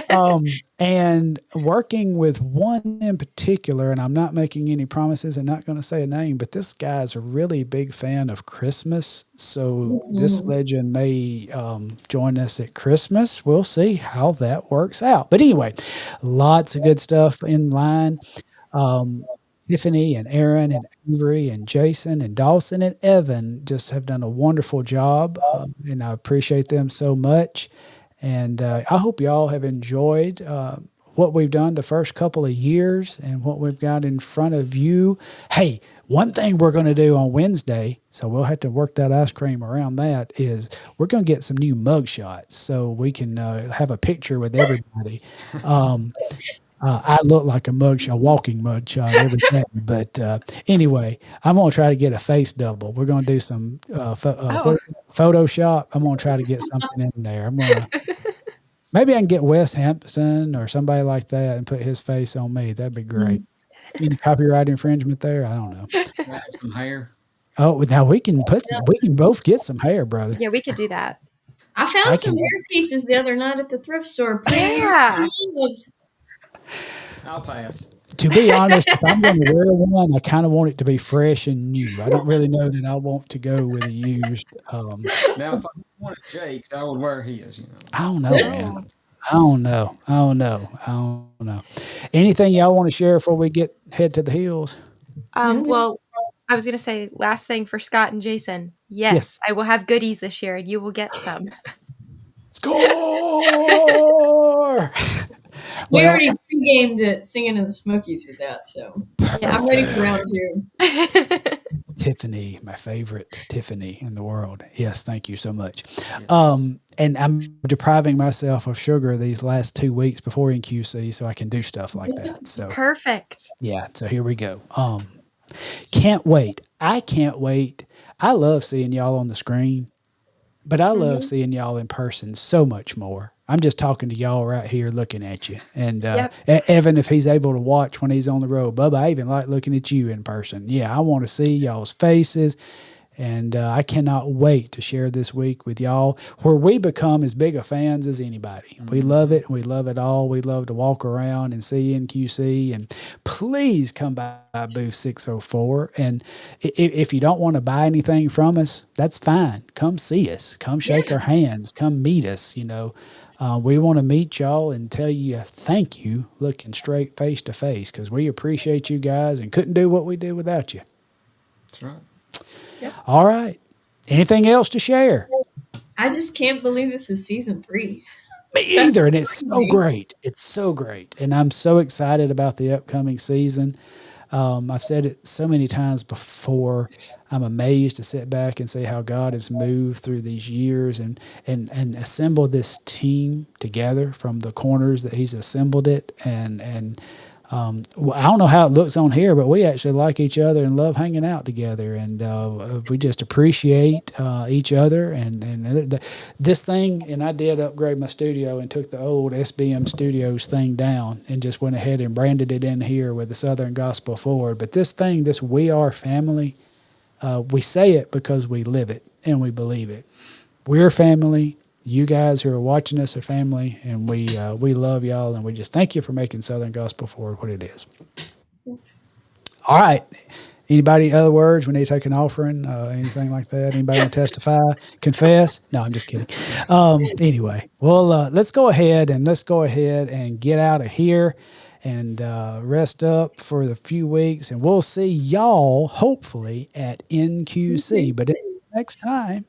fringe. And working with one in particular, and I'm not making any promises and not going to say a name, but this guy's a really big fan of Christmas. So this legend may join us at Christmas. We'll see how that works out. But anyway, lots of good stuff in line. Um, Tiffany and Aaron and Avery and Jason and Dawson and Evan just have done a wonderful job, and I appreciate them so much. And I hope y'all have enjoyed what we've done the first couple of years and what we've got in front of you. Hey, one thing we're going to do on Wednesday, so we'll have to work that ice cream around that, is we're going to get some new mug shots so we can have a picture with everybody. I look like a walking mug shot every day. But anyway, I'm going to try to get a face double. We're going to do some Oh. Photoshop. I'm going to try to get something in there. Maybe I can get Wes Hampton or somebody like that and put his face on me. That'd be great. Any copyright infringement there? I don't know. Add some hair. Oh, now we can both get some hair, brother. Yeah, we could do that. I I found some can. hair pieces the other night at the thrift store. Yeah. Pre-loved. I'll pass. To be honest, if I'm going to wear one, I kind of want it to be fresh and new. I don't really know that I want to go with a used. Now, if I wanted Jake's, I would wear his. I don't know, man. Oh. I don't know. I don't know. I don't know. Anything y'all want to share before we head to the hills? No, just Well, I was going to say last thing for Scott and Jason. Yes. Yes, I will have goodies this year and you will get some. Score! we Well, already pre-gamed it singing in the Smokies with that, so yeah, I'm ready for round two. Tiffany, my favorite Tiffany in the world. Yes, thank you so much. Yes. And I'm depriving myself of sugar these last 2 weeks before NQC so I can do stuff like that. So Perfect. yeah, so here we go. Can't wait. I can't wait. I love seeing y'all on the screen, but I love seeing y'all in person so much more. I'm just talking to y'all right here looking at you. And Yep. Evan, if he's able to watch when he's on the road, Bubba, I even like looking at you in person. Yeah, I want to see y'all's faces. And I cannot wait to share this week with y'all where we become as big of fans as anybody. We love it. We love it all. We love to walk around and see NQC. And please come by booth 604. And if you don't want to buy anything from us, that's fine. Come see us. Come shake our hands. Come meet us. We want to meet y'all and tell you thank you looking straight face to face because we appreciate you guys and couldn't do what we did without you. That's right. All right. Anything else to share? I just can't believe this is season 3. Me either. And it's so great. It's so great. And I'm so excited about the upcoming season. I've said it so many times before. I'm amazed to sit back and see how God has moved through these years and assembled this team together from the corners that He's assembled it. Well, I don't know how it looks on here, but we actually like each other and love hanging out together, and we just appreciate each other. And this thing, and I did upgrade my studio and took the old SBM Studios thing down and just went ahead and branded it in here with the Southern Gospel Forward. But this thing, this We Are Family, we say it because we live it and we believe it. We're family. You guys who are watching us are family, and we love y'all, and we just thank you for making Southern Gospel Forward what it is. All right. Anybody other words? We need to take an offering, anything like that? Anybody want to testify, confess? No, I'm just kidding. Anyway, well, let's go ahead and get out of here and rest up for the few weeks, and we'll see y'all hopefully at NQC. But next time,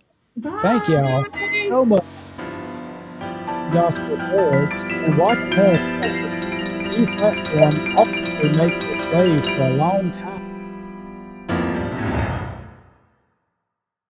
thank y'all so much. Gospel Forward and watching us as this new platform hopefully makes its way for a long time.